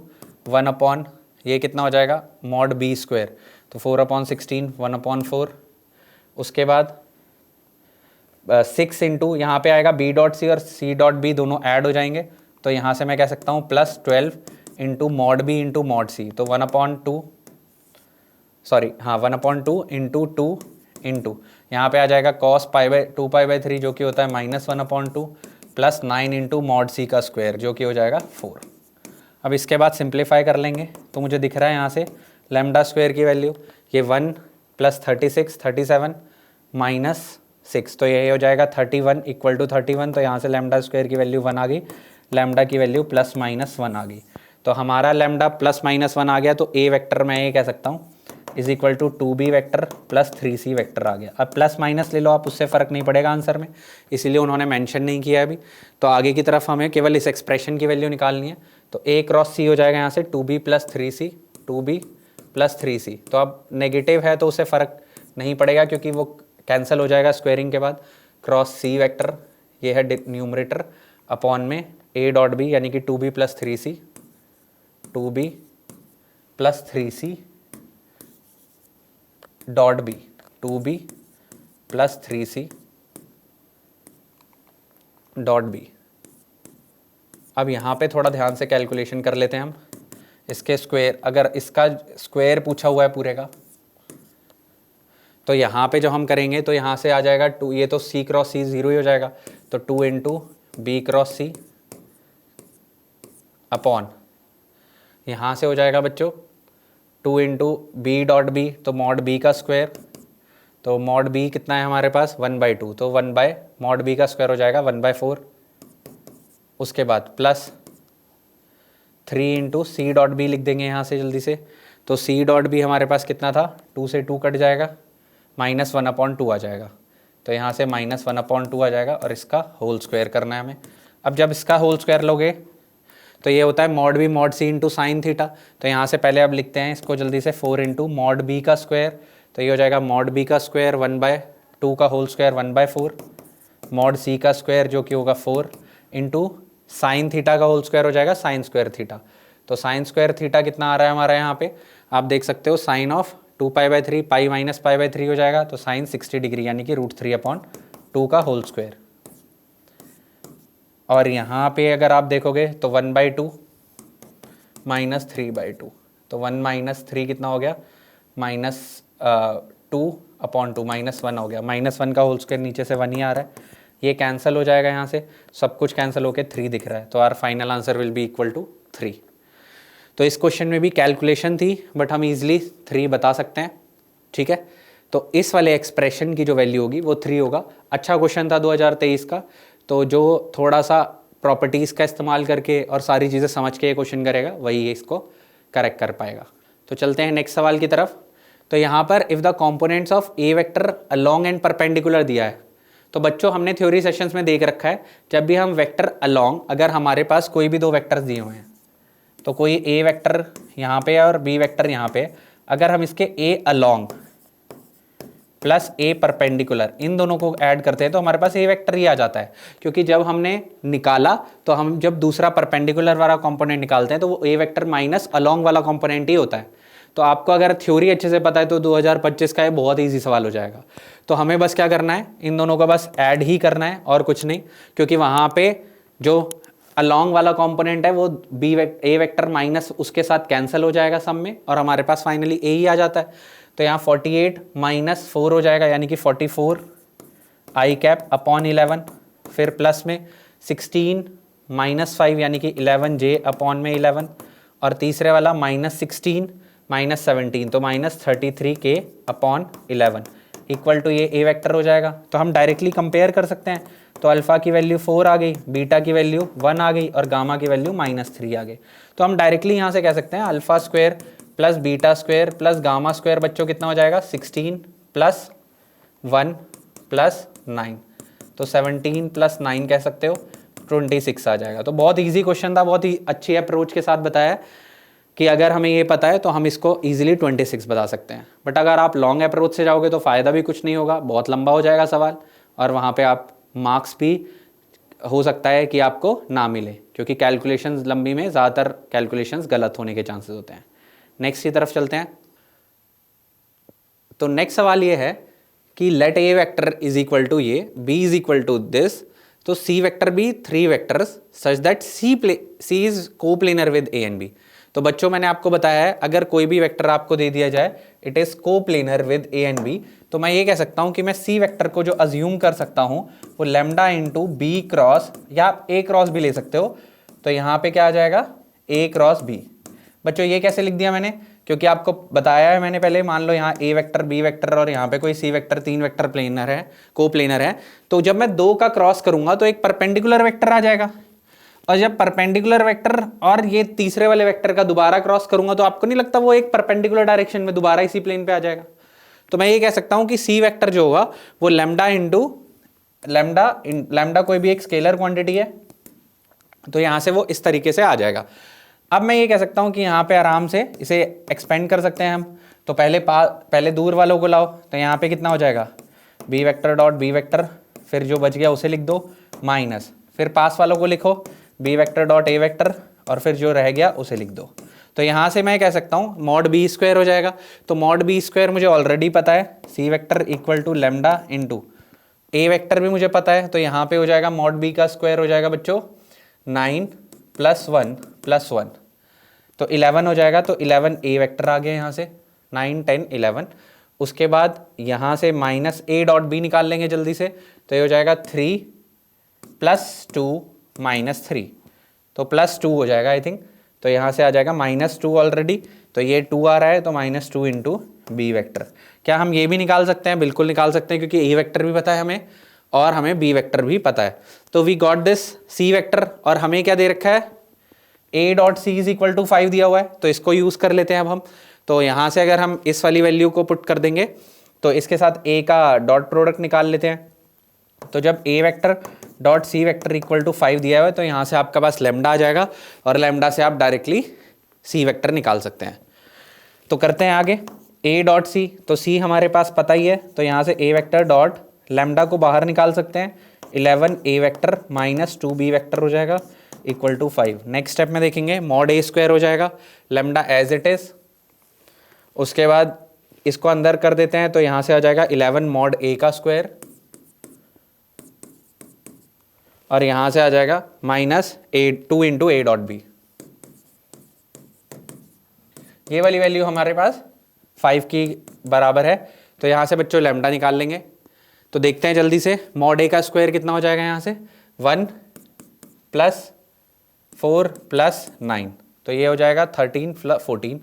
1 अपॉन ये कितना हो जाएगा मॉड बी स्क्वायर, तो 4/16 1/4। उसके बाद 6 इंटू यहाँ पे आएगा बी डॉट सी और सी डॉट बी दोनों ऐड हो जाएंगे। तो यहाँ से मैं कह सकता हूँ plus 12 into mod B into mod C, तो 1/2 इंटू 2 इंटू यहाँ पे आ जाएगा cos π/2π/3 जो कि होता है -1/2 प्लस 9 इंटू मॉड सी का स्क्वायर जो कि हो जाएगा 4। अब इसके बाद सिंप्लीफाई कर लेंगे तो मुझे दिख रहा है यहाँ से लैम्डा स्क्वायर की वैल्यू ये 1 प्लस 37 माइनस 6, तो ये हो जाएगा 31 इक्वल टू 31। तो यहाँ से लैम्डा स्क्वायर की वैल्यू 1 आ गई, लैम्डा की वैल्यू +-1 आ गई। तो हमारा लैम्डा +-1 आ गया। तो ए वेक्टर मैं ये कह सकता हूँ is equal to 2b vector plus 3c vector आ गया। अब प्लस माइनस ले लो आप, उससे फ़र्क नहीं पड़ेगा आंसर में, इसीलिए उन्होंने मेंशन नहीं किया अभी। तो आगे की तरफ हमें केवल इस एक्सप्रेशन की वैल्यू निकालनी है। तो a क्रॉस c हो जाएगा यहाँ से 2b plus 3c 2b plus 3c। तो अब नेगेटिव है तो उससे फ़र्क नहीं पड़ेगा क्योंकि वो कैंसिल हो जाएगा स्क्वेयरिंग के बाद। क्रॉस c वेक्टर ये है न्यूमरेटर अपॉन में a डॉट b यानी कि 2b plus 3c 2b plus 3c dot B 2b plus 3c dot B. अब यहाँ पे थोड़ा ध्यान से कैलकुलेशन कर लेते हैं हम। इसके स्क्वायर, अगर इसका स्क्वायर पूछा हुआ है पूरे का, तो यहाँ पे जो हम करेंगे तो यहाँ से आ जाएगा 2, ये तो c क्रॉस c 0 ही हो जाएगा, तो 2 into B cross c upon यहाँ से हो जाएगा बच्चों 2 इंटू बी डॉट बी, तो मॉड बी का स्क्वायर, तो मॉड बी कितना है हमारे पास 1/2, तो 1 बाय मॉड बी का स्क्वायर हो जाएगा 1/4। उसके बाद plus 3 into C dot B लिख देंगे यहाँ से जल्दी से। तो सी डॉट बी हमारे पास कितना था 2 से 2 कट जाएगा -1/2 आ जाएगा। तो यहाँ से -1/2 आ जाएगा और इसका होल स्क्वायर करना है हमें। अब जब इसका होल स्क्वायर लोगे तो ये होता है mod b mod c into sine theta. तो यहाँ से पहले अब लिखते हैं इसको जल्दी से 4 इंटू mod b का स्क्वायर, तो ये हो जाएगा mod b का स्क्वायर 1/2 का होल स्क्वायर 1/4 mod c का स्क्वायर जो कि होगा 4 इंटू साइन थीटा का होल स्क्वायर हो जाएगा साइन स्क्वायर थीटा। तो साइन स्क्वायर थीटा कितना आ रहा है हमारा यहाँ पे, आप देख सकते हो साइन ऑफ 2π/3 पाई माइनस π/3 हो जाएगा, तो साइन 60 डिग्री यानी कि √3/2 का होल स्क्वायर। और यहाँ पे अगर आप देखोगे तो 1/2 माइनस 3/2, तो 1 माइनस 3 कितना हो गया, -2/2 -1 हो गया। -1 का होल स्क्वायर नीचे से 1 ही आ रहा है, ये कैंसिल हो जाएगा, यहाँ से सब कुछ कैंसिल होकर 3 दिख रहा है, तो our final answer will be equal to 3। तो इस क्वेश्चन में भी कैलकुलेशन थी बट हम इजीली 3 बता सकते हैं, ठीक है। तो इस वाले एक्सप्रेशन की जो वैल्यू होगी वो 3 होगा। अच्छा क्वेश्चन था 2023 का, तो जो थोड़ा सा प्रॉपर्टीज़ का इस्तेमाल करके और सारी चीज़ें समझ के ये क्वेश्चन करेगा वही इसको करेक्ट कर पाएगा। तो चलते हैं नेक्स्ट सवाल की तरफ। तो यहाँ पर if the components of A vector along and perpendicular दिया है, तो बच्चों हमने थ्योरी सेशंस में देख रखा है जब भी हम वेक्टर अलोंग, अगर हमारे पास कोई भी 2 वेक्टर्स दिए हुए हैं, तो कोई ए वेक्टर यहाँ पे और बी वेक्टर यहाँ पे, अगर हम इसके a along plus A perpendicular इन दोनों को ऐड करते हैं तो हमारे पास ए वेक्टर ही आ जाता है, क्योंकि जब हमने निकाला तो हम जब दूसरा परपेंडिकुलर वाला कंपोनेंट निकालते हैं तो वो ए वेक्टर माइनस अलोंग वाला कंपोनेंट ही होता है। तो आपको अगर थ्योरी अच्छे से पता है तो 2025 का ये बहुत ईजी सवाल हो जाएगा। तो हमें बस क्या करना है, इन दोनों को बस ऐड ही करना है और कुछ नहीं, क्योंकि वहाँ पे जो अलोंग वाला कंपोनेंट है वो ए वेक्टर माइनस उसके साथ कैंसिल हो जाएगा सब में, और हमारे पास फाइनली ए ही आ जाता है। तो यहाँ 48 माइनस 4 हो जाएगा यानी कि 44 आई कैप अपॉन 11, फिर प्लस में 16 माइनस 5 यानी कि 11 जे अपॉन में 11, और तीसरे वाला -16 माइनस 17 तो -33 के अपॉन 11 इक्वल टू ये ए वेक्टर हो जाएगा। तो हम डायरेक्टली कंपेयर कर सकते हैं, तो अल्फ़ा की वैल्यू 4 आ गई, बीटा की वैल्यू 1 आ गई और गामा की वैल्यू -3 आ गई। तो हम डायरेक्टली यहाँ से कह सकते हैं alpha square plus beta square plus gamma square बच्चों कितना हो जाएगा, 16 प्लस 1 प्लस 9, तो 17 प्लस 9 कह सकते हो 26 आ जाएगा। तो बहुत ईजी क्वेश्चन था, बहुत ही अच्छी अप्रोच के साथ बताया कि अगर हमें ये पता है तो हम इसको ईजिली 26 बता सकते हैं। बट अगर आप लॉन्ग अप्रोच से जाओगे तो फ़ायदा भी कुछ नहीं होगा, बहुत लंबा हो जाएगा सवाल, और वहाँ पे आप मार्क्स भी हो सकता है कि आपको ना मिले, क्योंकि कैलकुलेशंस लंबी में ज़्यादातर कैलकुलेशंस गलत होने के चांसेस होते हैं। नेक्स्ट की तरफ चलते हैं। तो नेक्स्ट सवाल ये है कि let A vector is equal to ये, B is equal to this, तो C vector be 3 vectors such that C is coplanar with A and B. तो बच्चों मैंने आपको बताया है अगर कोई भी वेक्टर आपको दे दिया जाए it is coplanar with A and B, तो मैं ये कह सकता हूं कि मैं सी वेक्टर को जो अज्यूम कर सकता हूं वो लैम्डा इंटू बी क्रॉस, या आप ए क्रॉस भी ले सकते हो। तो यहाँ पे क्या आ जाएगा, ए क्रॉस बी। बच्चों ये कैसे लिख दिया मैंने, क्योंकि आपको बताया है मैंने पहले, मान लो यहाँ ए वेक्टर बी वेक्टर और यहाँ पे कोई सी वेक्टर 3 वेक्टर प्लेनर है, कोप्लेनर है, तो जब मैं 2 का क्रॉस करूंगा तो एक परपेंडिकुलर वेक्टर आ जाएगा, और जब परपेंडिकुलर वेक्टर और ये तीसरे वाले वेक्टर का दोबारा क्रॉस करूंगा तो आपको नहीं लगता वो एक परपेंडिकुलर डायरेक्शन में दोबारा इसी प्लेन पे आ जाएगा। तो मैं ये कह सकता हूं कि सी वेक्टर जो होगा वो लैम्डा इंटू लैम्डा कोई भी एक स्केलर क्वांटिटी है, तो यहां से वो इस तरीके से आ जाएगा। अब मैं ये कह सकता हूं कि यहाँ पे आराम से इसे एक्सपेंड कर सकते हैं हम। तो पहले दूर वालों को लाओ, तो यहाँ पे कितना हो जाएगा, B vector dot B vector, फिर जो बच गया उसे लिख दो माइनस, फिर पास वालों को लिखो B vector dot A vector, और फिर जो रह गया उसे लिख दो। तो यहाँ से मैं कह सकता हूँ मॉड बी स्क्वायर हो जाएगा। तो मॉड बी स्क्वायर मुझे ऑलरेडी पता है, C vector equal to lambda into A vector भी मुझे पता है, तो यहाँ पे हो जाएगा मॉड बी का स्क्वायर हो जाएगा बच्चों 9 + 1 + 1, तो 11 हो जाएगा। तो 11 ए वेक्टर आ गया यहाँ से, 9 10 11। उसके बाद यहाँ से माइनस ए डॉट बी निकाल लेंगे जल्दी से, तो ये हो जाएगा 3 + 2 - 3, तो +2 हो जाएगा आई थिंक। तो यहाँ से आ जाएगा -2 ऑलरेडी, तो ये 2 आ रहा है, तो -2 इंटू बी वेक्टर। क्या हम ये भी निकाल सकते हैं? बिल्कुल निकाल सकते हैं, क्योंकि ए वेक्टर भी पता है हमें और हमें बी वेक्टर भी पता है। तो we got this C vector, और हमें क्या दे रखा है, a dot C is equal to 5 दिया हुआ है, तो इसको यूज़ कर लेते हैं अब हम। तो यहाँ से अगर हम इस वाली वैल्यू को पुट कर देंगे तो इसके साथ a का डॉट प्रोडक्ट निकाल लेते हैं, तो जब A vector dot C vector equal to 5 दिया हुआ है तो यहाँ से आपका पास लैम्डा आ जाएगा और लैम्डा से आप डायरेक्टली सी वेक्टर निकाल सकते हैं। तो करते हैं आगे ए डॉट सी, तो सी हमारे पास पता ही है, तो यहाँ से ए वेक्टर डॉट लैम्डा को बाहर निकाल सकते हैं, 11 ए वेक्टर माइनस 2 बी वेक्टर हो जाएगा इक्वल टू 5। नेक्स्ट स्टेप में देखेंगे मॉड ए स्क्वायर हो जाएगा, लैम्डा एज इट इज़, उसके बाद इसको अंदर कर देते हैं तो यहाँ से आ जाएगा 11 मॉड ए का स्क्वायर और यहाँ से आ जाएगा minus 2 into A dot B. ये वाली वैल्यू हमारे पास 5 की बराबर है, तो यहाँ से बच्चों लैम्डा निकाल लेंगे। तो देखते हैं जल्दी से, मॉड ए का स्क्वायर कितना हो जाएगा यहाँ से 1 प्लस 4 प्लस 9, तो ये हो जाएगा 13 प्लस 14।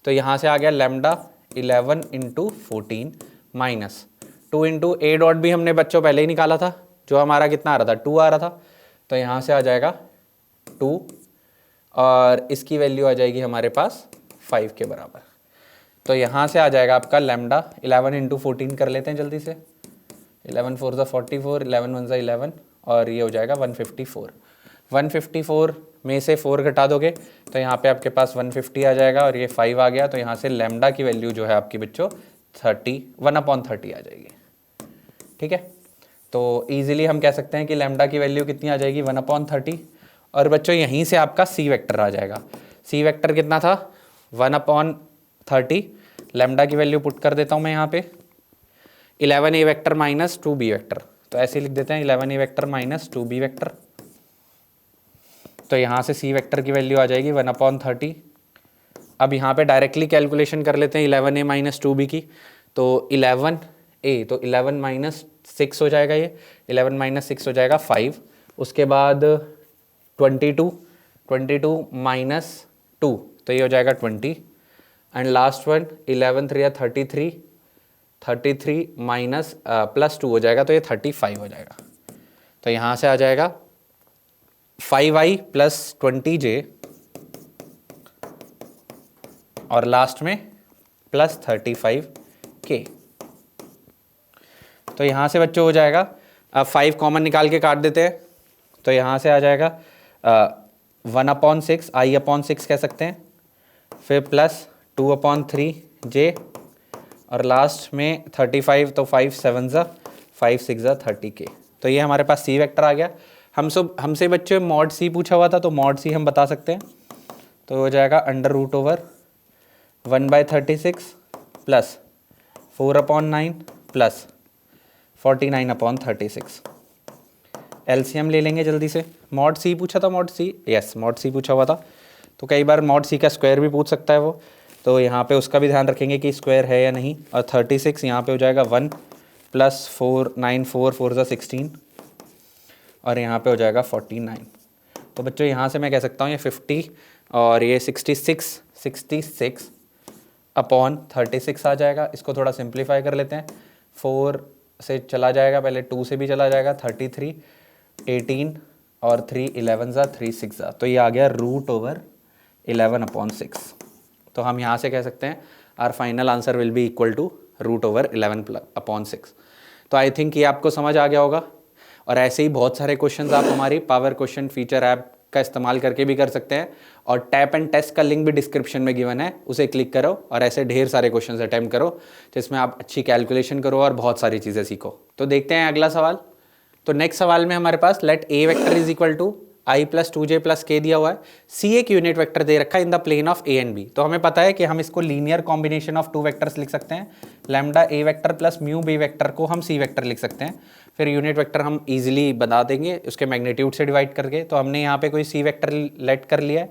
तो यहाँ से आ गया lambda 11 into 14 minus 2 into A dot भी हमने बच्चों पहले ही निकाला था, जो हमारा कितना आ रहा था 2 आ रहा था, तो यहाँ से आ जाएगा 2 और इसकी वैल्यू आ जाएगी हमारे पास 5 के बराबर। तो यहाँ से आ जाएगा आपका लैम्डा 11 इंटू 14 कर लेते हैं जल्दी से, 11 4 ज़ा 44, 11 1 ज़ा 11 और ये हो जाएगा 154। 154 में से 4 घटा दोगे तो यहाँ पे आपके पास 150 आ जाएगा और ये 5 आ गया, तो यहाँ से लैम्डा की वैल्यू जो है आपकी बच्चों 1/30 आ जाएगी। ठीक है, तो ईजिली हम कह सकते हैं कि लैम्डा की वैल्यू कितनी आ जाएगी 1/30। और बच्चों यहीं से आपका सी वेक्टर आ जाएगा। सी वेक्टर कितना था 1/30, लैम्डा की वैल्यू पुट कर देता हूँ मैं यहाँ पे 11 ए वेक्टर माइनस 2 बी वेक्टर, तो ऐसे लिख देते हैं 11 ए वेक्टर माइनस 2 बी वेक्टर। तो यहाँ से सी वेक्टर की वैल्यू आ जाएगी 1/30। अब यहाँ पे डायरेक्टली कैलकुलेशन कर लेते हैं 11 ए माइनस 2 बी की, तो 11 ए तो 11 माइनस 6 हो जाएगा, ये 11 माइनस 6 हो जाएगा 5, उसके बाद 22 माइनस 2 तो ये हो जाएगा 20 and last one 11 3 33 minus plus 2 हो जाएगा, तो ये 35 हो जाएगा। तो यहाँ से आ जाएगा 5i प्लस 20j और लास्ट में प्लस 35k। तो यहाँ से बच्चों हो जाएगा, अब 5 कॉमन निकाल के काट देते हैं, तो यहाँ से आ जाएगा 1/6 i/6 कह सकते हैं, फिर प्लस 2/3j और लास्ट में 35, तो 5 7 ज़ा 5 6 ज़ा 30k। तो ये हमारे पास सी वेक्टर आ गया। हमसे बच्चों मॉड सी पूछा हुआ था, तो मॉड सी हम बता सकते हैं, तो हो जाएगा √1/36 प्लस 4/9 प्लस 49/36। एलसीएम ले लेंगे जल्दी से। मॉड सी पूछा था, mod C, yes mod C पूछा हुआ था, तो कई बार मॉड सी का स्क्वायर भी पूछ सकता है वो, तो यहाँ पे उसका भी ध्यान रखेंगे कि स्क्वायर है या नहीं। और 36 यहाँ पे हो जाएगा 1 प्लस 4 9 4 ज़ा 16 और यहाँ पे हो जाएगा 49। तो बच्चों यहाँ से मैं कह सकता हूँ ये 50 और ये 66/36 आ जाएगा। इसको थोड़ा सिंप्लीफाई कर लेते हैं, 4 से चला जाएगा, पहले 2 से भी चला जाएगा, 33 18 और 3 11 ज़ा 3 6 ज़ा, तो ये आ गया √11/6। तो हम यहाँ से कह सकते हैं our final answer will be equal to √11/6। तो आई थिंक ये आपको समझ आ गया होगा। और ऐसे ही बहुत सारे क्वेश्चंस आप हमारी पावर क्वेश्चन फीचर ऐप का इस्तेमाल करके भी कर सकते हैं, और टैप एंड टेस्ट का लिंक भी डिस्क्रिप्शन में गिवन है, उसे क्लिक करो और ऐसे ढेर सारे क्वेश्चंस अटेम्प्ट करो जिसमें आप अच्छी कैलकुलेशन करो और बहुत सारी चीज़ें सीखो। तो देखते हैं अगला सवाल। तो नेक्स्ट सवाल में हमारे पास let A vector is equal to i plus 2j plus k दिया हुआ है, c एक यूनिट वेक्टर दे रखा है in the plane of a and b। तो हमें पता है कि हम इसको लीनियर कॉम्बिनेशन ऑफ 2 वेक्टर्स लिख सकते हैं, lambda a vector plus mu b vector को हम c वेक्टर लिख सकते हैं। फिर यूनिट वेक्टर हम इजीली बता देंगे उसके मैग्नीट्यूड से डिवाइड करके। तो हमने यहाँ पे कोई c वेक्टर लेट कर लिया है,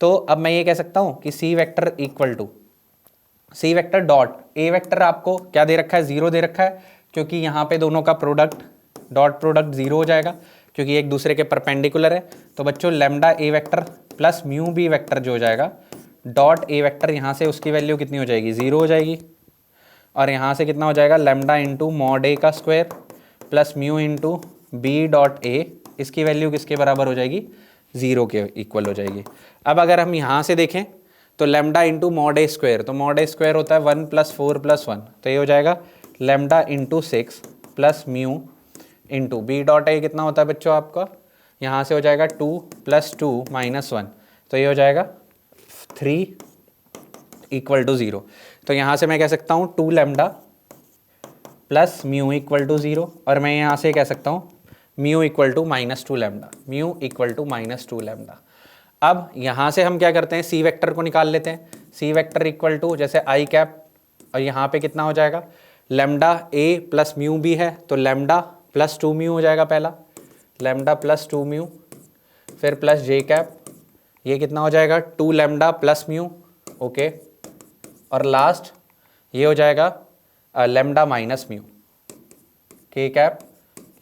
तो अब मैं ये कह सकता हूँ कि c vector equal to c vector dot a vector आपको क्या दे रखा है 0 दे रखा है, क्योंकि यहाँ पे दोनों का प्रोडक्ट डॉट प्रोडक्ट 0 हो जाएगा क्योंकि एक दूसरे के परपेंडिकुलर है। तो बच्चों lambda a vector plus mu b vector जो हो जाएगा डॉट a वेक्टर, यहाँ से उसकी वैल्यू कितनी हो जाएगी 0 हो जाएगी, और यहाँ से कितना हो जाएगा लैम्डा इंटू मॉड a का square plus mu into b dot a, इसकी वैल्यू किसके बराबर हो जाएगी 0 के इक्वल हो जाएगी। अब अगर हम यहाँ से देखें तो lambda into mod a square, तो मॉड a स्क्वायर होता है 1 + 4 + 1, तो ये हो जाएगा lambda into 6 plus mu into B dot a कितना होता है बच्चों आपका, यहाँ से हो जाएगा 2 + 2 - 1, तो ये हो जाएगा 3 = 0। तो यहाँ से मैं कह सकता हूँ 2 लैम्डा प्लस म्यू = 0, और मैं यहाँ से कह सकता हूँ म्यू = -2 लैम्डा, म्यू = -2 लैम्डा। अब यहाँ से हम क्या करते हैं, सी वेक्टर को निकाल लेते हैं। सी वेक्टर इक्वल टू जैसे आई कैप, और यहाँ पे कितना हो जाएगा, लैम्डा ए प्लस म्यू भी है, तो लैम्डा प्लस 2 म्यू हो जाएगा पहला, लैम्डा प्लस 2 म्यू, फिर प्लस जे कैप, ये कितना हो जाएगा 2 लैम्डा प्लस म्यू, ओके, और लास्ट ये हो जाएगा लैम्डा माइनस म्यू, के कैप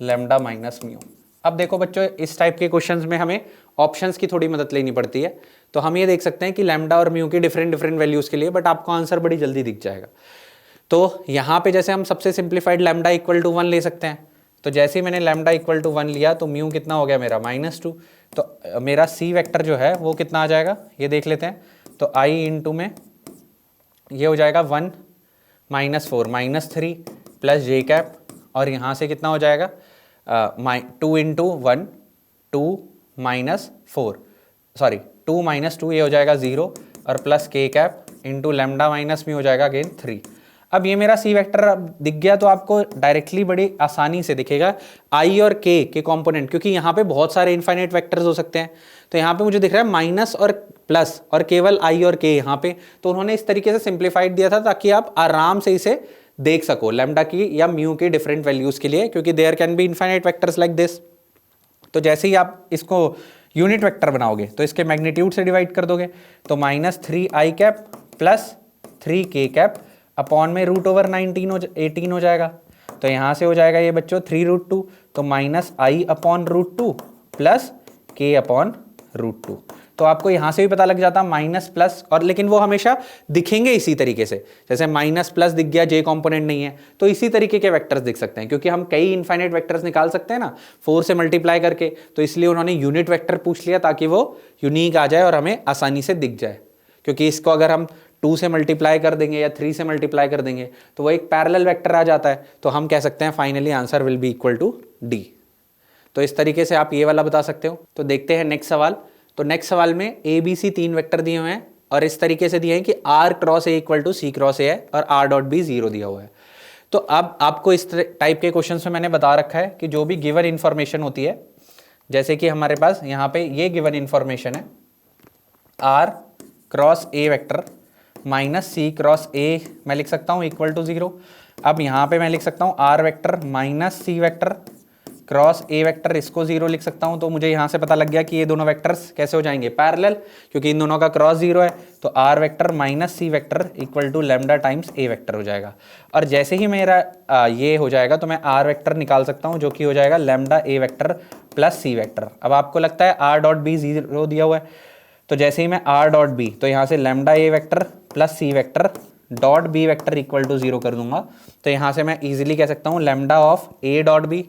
लैम्डा माइनस म्यू। अब देखो बच्चों, इस टाइप के क्वेश्चंस में हमें ऑप्शंस की थोड़ी मदद लेनी पड़ती है, तो हम ये देख सकते हैं कि लैम्डा और म्यू की डिफरेंट वैल्यूज़ के लिए, बट आपको आंसर बड़ी जल्दी दिख जाएगा। तो यहाँ पे जैसे हम सबसे सिंप्लीफाइड लैम्डा = 1 ले सकते हैं, तो जैसे ही मैंने लैम्डा = 1 लिया तो म्यू कितना हो गया मेरा -2, तो मेरा सी वेक्टर जो है वो कितना आ जाएगा ये देख लेते हैं। तो आई इंटू में ये हो जाएगा 1 -4 -3 प्लस जे कैप, और यहाँ से कितना हो जाएगा 2 × 1 2 -4 सॉरी 2 - 2 ये हो जाएगा 0, और प्लस के कैप इंटू लैम्डा माइनस में हो जाएगा अगेन 3। अब ये मेरा सी वेक्टर दिख गया, तो आपको डायरेक्टली बड़ी आसानी से दिखेगा आई और के कंपोनेंट, क्योंकि यहाँ पे बहुत सारे इनफाइनाइट वेक्टर्स हो सकते हैं। तो यहाँ पे मुझे दिख रहा है माइनस और प्लस और केवल आई और के यहाँ पे, तो उन्होंने इस तरीके से सिंप्लीफाइड दिया था ताकि आप आराम से इसे देख सको लैम्डा की या म्यू की डिफरेंट वैल्यूज के लिए, क्योंकि there can be infinite vectors like this. तो जैसे ही आप इसको यूनिट वेक्टर बनाओगे तो इसके मैग्नीट्यूड से डिवाइड कर दोगे, तो -3 आई कैप प्लस 3 के कैप अपॉन में √18 हो जाएगा। तो यहाँ से हो जाएगा ये बच्चों 3√2, तो -i/√2 प्लस k/√2। तो आपको यहाँ से भी पता लग जाता माइनस प्लस, और लेकिन वो हमेशा दिखेंगे इसी तरीके से, जैसे माइनस प्लस दिख गया, जे कंपोनेंट नहीं है, तो इसी तरीके के वेक्टर्स दिख सकते हैं, क्योंकि हम कई इनफाइनाइट वेक्टर्स निकाल सकते हैं ना 4 से मल्टीप्लाई करके, तो इसलिए उन्होंने यूनिट वेक्टर पूछ लिया ताकि वो यूनिक आ जाए और हमें आसानी से दिख जाए। क्योंकि इसको अगर हम 2 से मल्टीप्लाई कर देंगे या 3 से मल्टीप्लाई कर देंगे तो वो एक पैरेलल वेक्टर आ जाता है, तो हम कह सकते हैं finally answer will be equal to d. तो इस तरीके से आप ये वाला बता सकते हो। तो देखते हैं नेक्स्ट सवाल। तो नेक्स्ट सवाल में ए बी सी 3 वेक्टर दिए हुए हैं और इस तरीके से दिए हैं कि r cross a equal to C cross a है और r डॉट बी 0 दिया हुआ है। तो अब आपको इस टाइप के क्वेश्चन में मैंने बता रखा है कि जो भी गिवन इन्फॉर्मेशन होती है, जैसे कि हमारे पास यहाँ पे ये गिवन इन्फॉर्मेशन है r cross a vector minus C cross a मैं लिख सकता हूँ इक्वल टू 0। अब यहाँ पे मैं लिख सकता हूँ r vector minus C vector cross a vector, इसको 0 लिख सकता हूँ। तो मुझे यहाँ से पता लग गया कि ये दोनों वेक्टर्स कैसे हो जाएंगे पैरेलल, क्योंकि इन दोनों का क्रॉस 0 है। तो r vector minus C vector equal to lambda times a vector हो जाएगा। और जैसे ही मेरा ये हो जाएगा तो मैं r वेक्टर निकाल सकता हूँ, जो कि हो जाएगा lambda a vector plus c vector. अब आपको लगता है r डॉट बी 0 दिया हुआ है, तो जैसे ही मैं r डॉट बी, तो यहाँ से lambda a vector plus c vector dot B vector equal to 0 कर दूंगा। तो यहाँ से मैं इजीली कह सकता हूँ lambda of a dot b,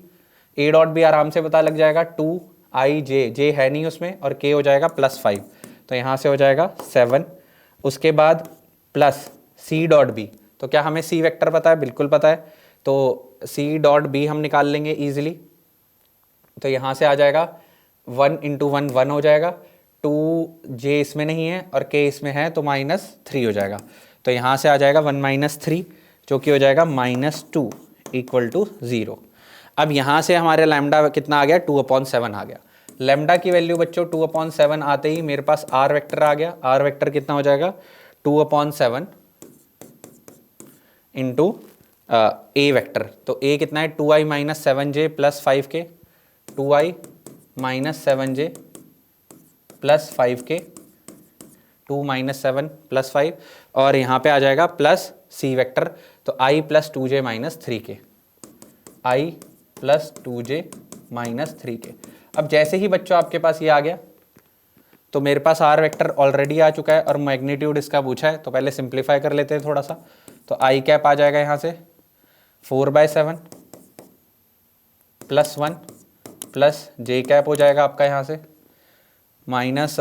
a dot b आराम से पता लग जाएगा 2i जे है नहीं उसमें, और k हो जाएगा +5, तो यहाँ से हो जाएगा 7। उसके बाद प्लस सी डॉट बी, तो क्या हमें सी वेक्टर पता है? बिल्कुल पता है। तो सी डॉट बी हम निकाल लेंगे इजीली। तो यहाँ से आ जाएगा 1 × 1 1 हो जाएगा, 2j इसमें नहीं है और k इसमें है, तो -3 हो जाएगा। तो यहाँ से आ जाएगा 1 - 3, जो कि हो जाएगा -2 इक्वल टू 0। अब यहाँ से हमारे लैम्डा कितना आ गया? 2/7 आ गया। लैम्डा की वैल्यू बच्चों 2/7 आते ही मेरे पास r वेक्टर आ गया। r वेक्टर कितना हो जाएगा? 2/7 इंटू ए वेक्टर। तो a कितना है? 2i - 7j plus 5k, 2i - 7j plus 5k, 2 - 7 plus 5, और यहाँ पे आ जाएगा प्लस सी वेक्टर, तो i + 2j - 3k, i + 2j - 3k। अब जैसे ही बच्चों आपके पास ये आ गया तो मेरे पास r वेक्टर ऑलरेडी आ चुका है और मैग्नीट्यूड इसका पूछा है, तो पहले सिंप्लीफाई कर लेते हैं थोड़ा सा। तो i कैप आ जाएगा यहाँ से 4/7 प्लस 1 प्लस j कैप हो जाएगा आपका यहाँ से माइनस,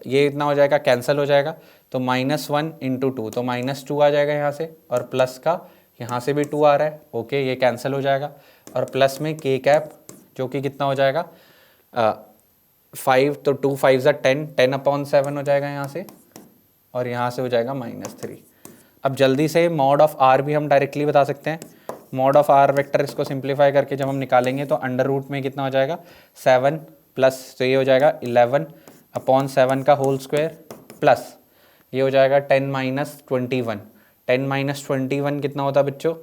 ये इतना हो जाएगा कैंसिल हो जाएगा, तो -1 × 2, तो -2 आ जाएगा यहाँ से, और प्लस का यहाँ से भी 2 आ रहा है, ओके ये कैंसिल हो जाएगा, और प्लस में k कैप जो कि कितना हो जाएगा 5, तो 2 5 ज़ा 10, 10/7 हो जाएगा यहाँ से, और यहाँ से हो जाएगा -3। अब जल्दी से मॉड ऑफ आर भी हम डायरेक्टली बता सकते हैं। मॉड ऑफ आर वेक्टर इसको सिंप्लीफाई करके जब हम निकालेंगे तो अंडर रूट में कितना हो जाएगा 7 प्लस, तो ये हो जाएगा 11/7 का होल स्क्वायर, प्लस ये हो जाएगा 10 - 21। 10 - 21 कितना होता है बच्चों,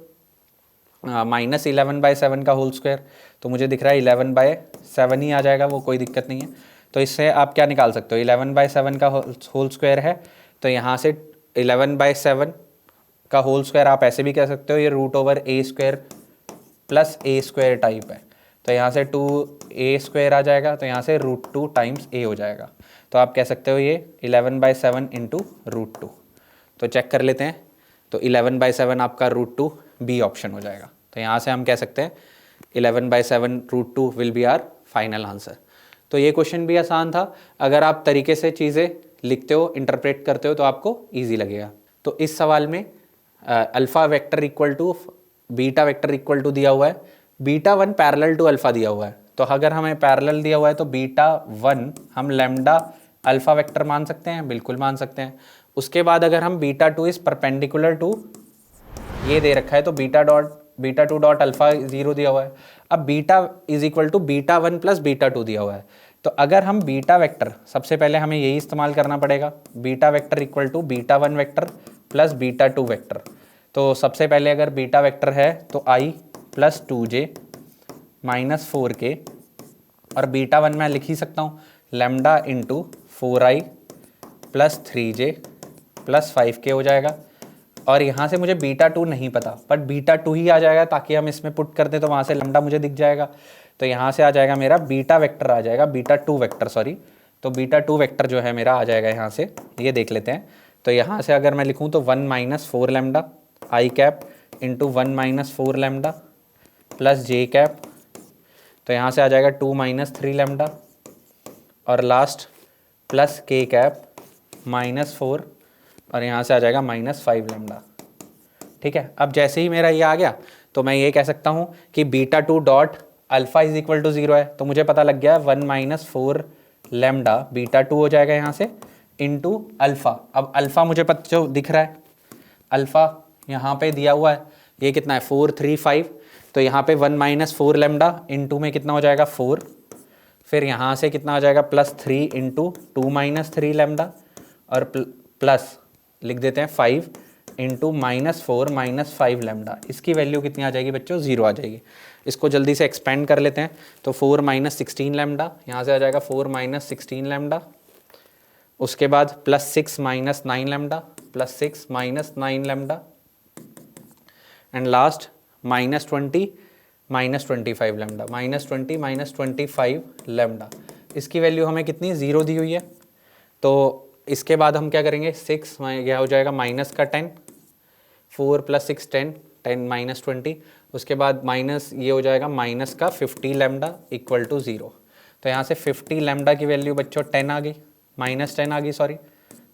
-11/7 का होल स्क्वायर, तो मुझे दिख रहा है 11/7 ही आ जाएगा, वो कोई दिक्कत नहीं है। तो इससे आप क्या निकाल सकते हो, 11/7 का होल स्क्वायर है, तो यहाँ से 11/7 का होल स्क्वायर आप ऐसे भी कह सकते हो, ये √a² प्लस a² टाइप है, तो यहाँ से 2a² आ जाएगा, तो यहाँ से √2 टाइम्स a हो जाएगा। तो आप कह सकते हो ये 11/7 × √2। तो चेक कर लेते हैं, तो 11/7 आपका √2 बी ऑप्शन हो जाएगा। तो यहाँ से हम कह सकते हैं 11/7 √2 will be our final answer. तो ये क्वेश्चन भी आसान था, अगर आप तरीके से चीज़ें लिखते हो, इंटरप्रेट करते हो तो आपको ईजी लगेगा। तो इस सवाल में alpha vector equal to beta vector equal to दिया हुआ है, β1 पैरेलल टू अल्फ़ा दिया हुआ है, तो अगर हमें पैरेलल दिया हुआ है तो β1 हम लैम्डा अल्फ़ा वेक्टर मान सकते हैं, बिल्कुल मान सकते हैं। उसके बाद अगर हम β2 इज़ परपेंडिकुलर टू ये दे रखा है, तो β2 डॉट अल्फ़ा 0 दिया हुआ है। अब beta is equal to β1 plus β2 दिया हुआ है, तो अगर हम बीटा वेक्टर, सबसे पहले हमें यही इस्तेमाल करना पड़ेगा, beta vector equal to β1 vector plus β2 vector. तो सबसे पहले अगर बीटा वेक्टर है तो i plus 2j minus 4k, और β1 मैं लिख ही सकता हूँ lambda into 4i plus 3j plus 5k हो जाएगा। और यहाँ से मुझे β2 नहीं पता, बट β2 ही आ जाएगा, ताकि हम इसमें पुट कर दें तो वहाँ से लैम्डा मुझे दिख जाएगा। तो यहाँ से आ जाएगा मेरा बीटा वेक्टर आ जाएगा, β2 वेक्टर सॉरी, तो β2 वेक्टर जो है मेरा आ जाएगा यहाँ से, ये देख लेते हैं। तो यहाँ से अगर मैं लिखूँ तो 1 - 4 लैम्डा आई कैप इंटू 1 - 4 लैम्डा प्लस जे कैप, तो यहाँ से आ जाएगा 2 - 3 लैम्डा, और लास्ट प्लस के कैप -4, और यहाँ से आ जाएगा -5 लैम्डा। ठीक है, अब जैसे ही मेरा ये आ गया तो मैं ये कह सकता हूँ कि β2 dot alpha is equal to 0 है, तो मुझे पता लग गया 1 - 4 लैम्डा β2 हो जाएगा यहाँ से इंटू अल्फ़ा। अब अल्फ़ा मुझे पता जो दिख रहा है, अल्फ़ा यहाँ पे दिया हुआ है, ये कितना है 435, तो यहाँ पे 1 - 4 लैम्डा इंटू में कितना हो जाएगा 4, फिर यहाँ से कितना आ जाएगा +3 इंटू 2 - 3 लैम्डा, और प्लस लिख देते हैं 5 इंटू -4 - 5 लैम्डा। इसकी वैल्यू कितनी आ जाएगी बच्चों, 0 आ जाएगी। इसको जल्दी से एक्सपेंड कर लेते हैं, तो 4 - 16 लैम्डा, यहाँ से आ जाएगा 4 - 16 लैम्डा, उसके बाद +6 - 9 lambda, +6 - 9 lambda, and last -20 - 25 lambda, -20 - 25 lambda. इसकी वैल्यू हमें कितनी 0 दी हुई है। तो इसके बाद हम क्या करेंगे, 6 यह हो जाएगा -10, 4 + 6 10, 10 - 20, उसके बाद माइनस ये हो जाएगा -50 लैम्डा इक्वल टू 0। तो यहाँ से 50 लैम्डा की वैल्यू बच्चों 10 आ गई, -10 आ गई सॉरी,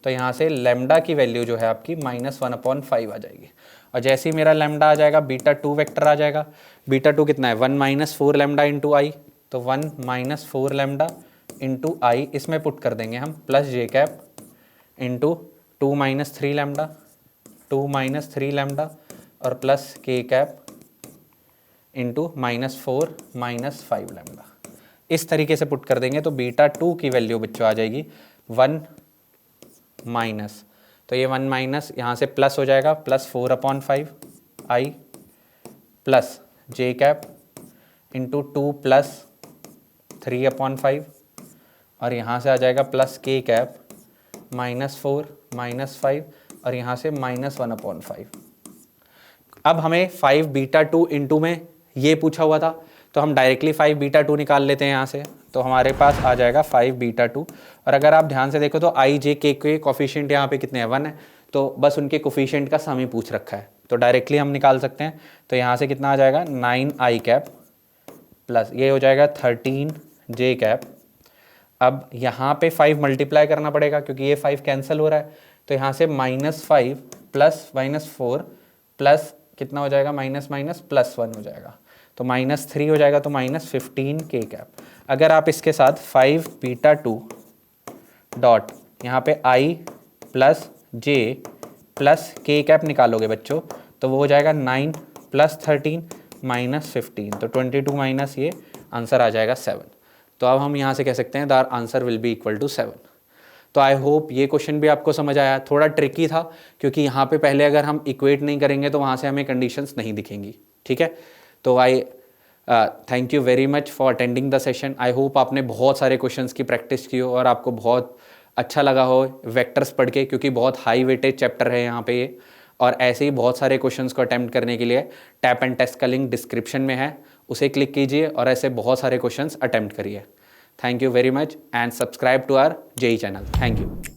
तो यहाँ से लैम्डा की वैल्यू जो है आपकी -1/5 आ जाएगी। और जैसे ही मेरा लैम्डा आ जाएगा β2 वेक्टर आ जाएगा, β2 कितना है 1 - 4 लैम्डा इंटू आई, तो 1 - 4 लैम्डा इंटू आई, इसमें पुट कर देंगे हम प्लस जे कैप इंटू 2 - 3 लैम्डा, 2 - 3 लैम्डा, और प्लस के कैप इंटू -4 - 5 लैम्डा। इस तरीके से पुट कर देंगे तो β2 की वैल्यू बच्चों आ जाएगी 1 माइनस, तो ये 1 माइनस यहाँ से प्लस हो जाएगा +4/5 आई प्लस जे कैप इंटू 2 + 3/5, और यहाँ से आ जाएगा प्लस के कैप -4 - 5, और यहाँ से -1/5। अब हमें 5 β2 इंटू में ये पूछा हुआ था, तो हम डायरेक्टली 5 β2 निकाल लेते हैं यहाँ से, तो हमारे पास आ जाएगा 5 β2। और अगर आप ध्यान से देखो तो आई जे के कोफिशिएंट यहाँ पे कितने हैं 1 है, तो बस उनके कोफिशिएंट का सम ही पूछ रखा है, तो डायरेक्टली हम निकाल सकते हैं। तो यहाँ से कितना आ जाएगा 9i कैप प्लस ये हो जाएगा 13 जे कैप। अब यहाँ पे 5 मल्टीप्लाई करना पड़ेगा क्योंकि ये 5 कैंसिल हो रहा है, तो यहाँ से -5 प्लस -4 प्लस कितना हो जाएगा माइनस +1 हो जाएगा। तो -3 हो जाएगा, तो -15 के कैप। अगर आप इसके साथ 5 बीटा 2 डॉट यहाँ पे i प्लस j प्लस के कैप निकालोगे बच्चों, तो वो हो जाएगा 9 प्लस 13 माइनस 15, तो 22 माइनस ये आंसर आ जाएगा 7। तो अब हम यहाँ से कह सकते हैं the answer will be equal to 7। तो आई होप ये क्वेश्चन भी आपको समझ आया। थोड़ा ट्रिकी था क्योंकि यहाँ पे पहले अगर हम इक्वेट नहीं करेंगे तो वहाँ से हमें कंडीशंस नहीं दिखेंगी, ठीक है। तो आई thank you very much for attending the session. I hope आपने बहुत सारे क्वेश्चंस की प्रैक्टिस की हो और आपको बहुत अच्छा लगा हो वेक्टर्स पढ़ के, क्योंकि बहुत हाई वेटेज चैप्टर है यहाँ पे ये। और ऐसे ही बहुत सारे क्वेश्चंस को अटेम्प्ट करने के लिए टैप एंड टेस्ट का लिंक डिस्क्रिप्शन में है, उसे क्लिक कीजिए और ऐसे बहुत सारे क्वेश्चंस अटेम्प्ट करिए। Thank you very much and subscribe to our JEE channel. Thank you.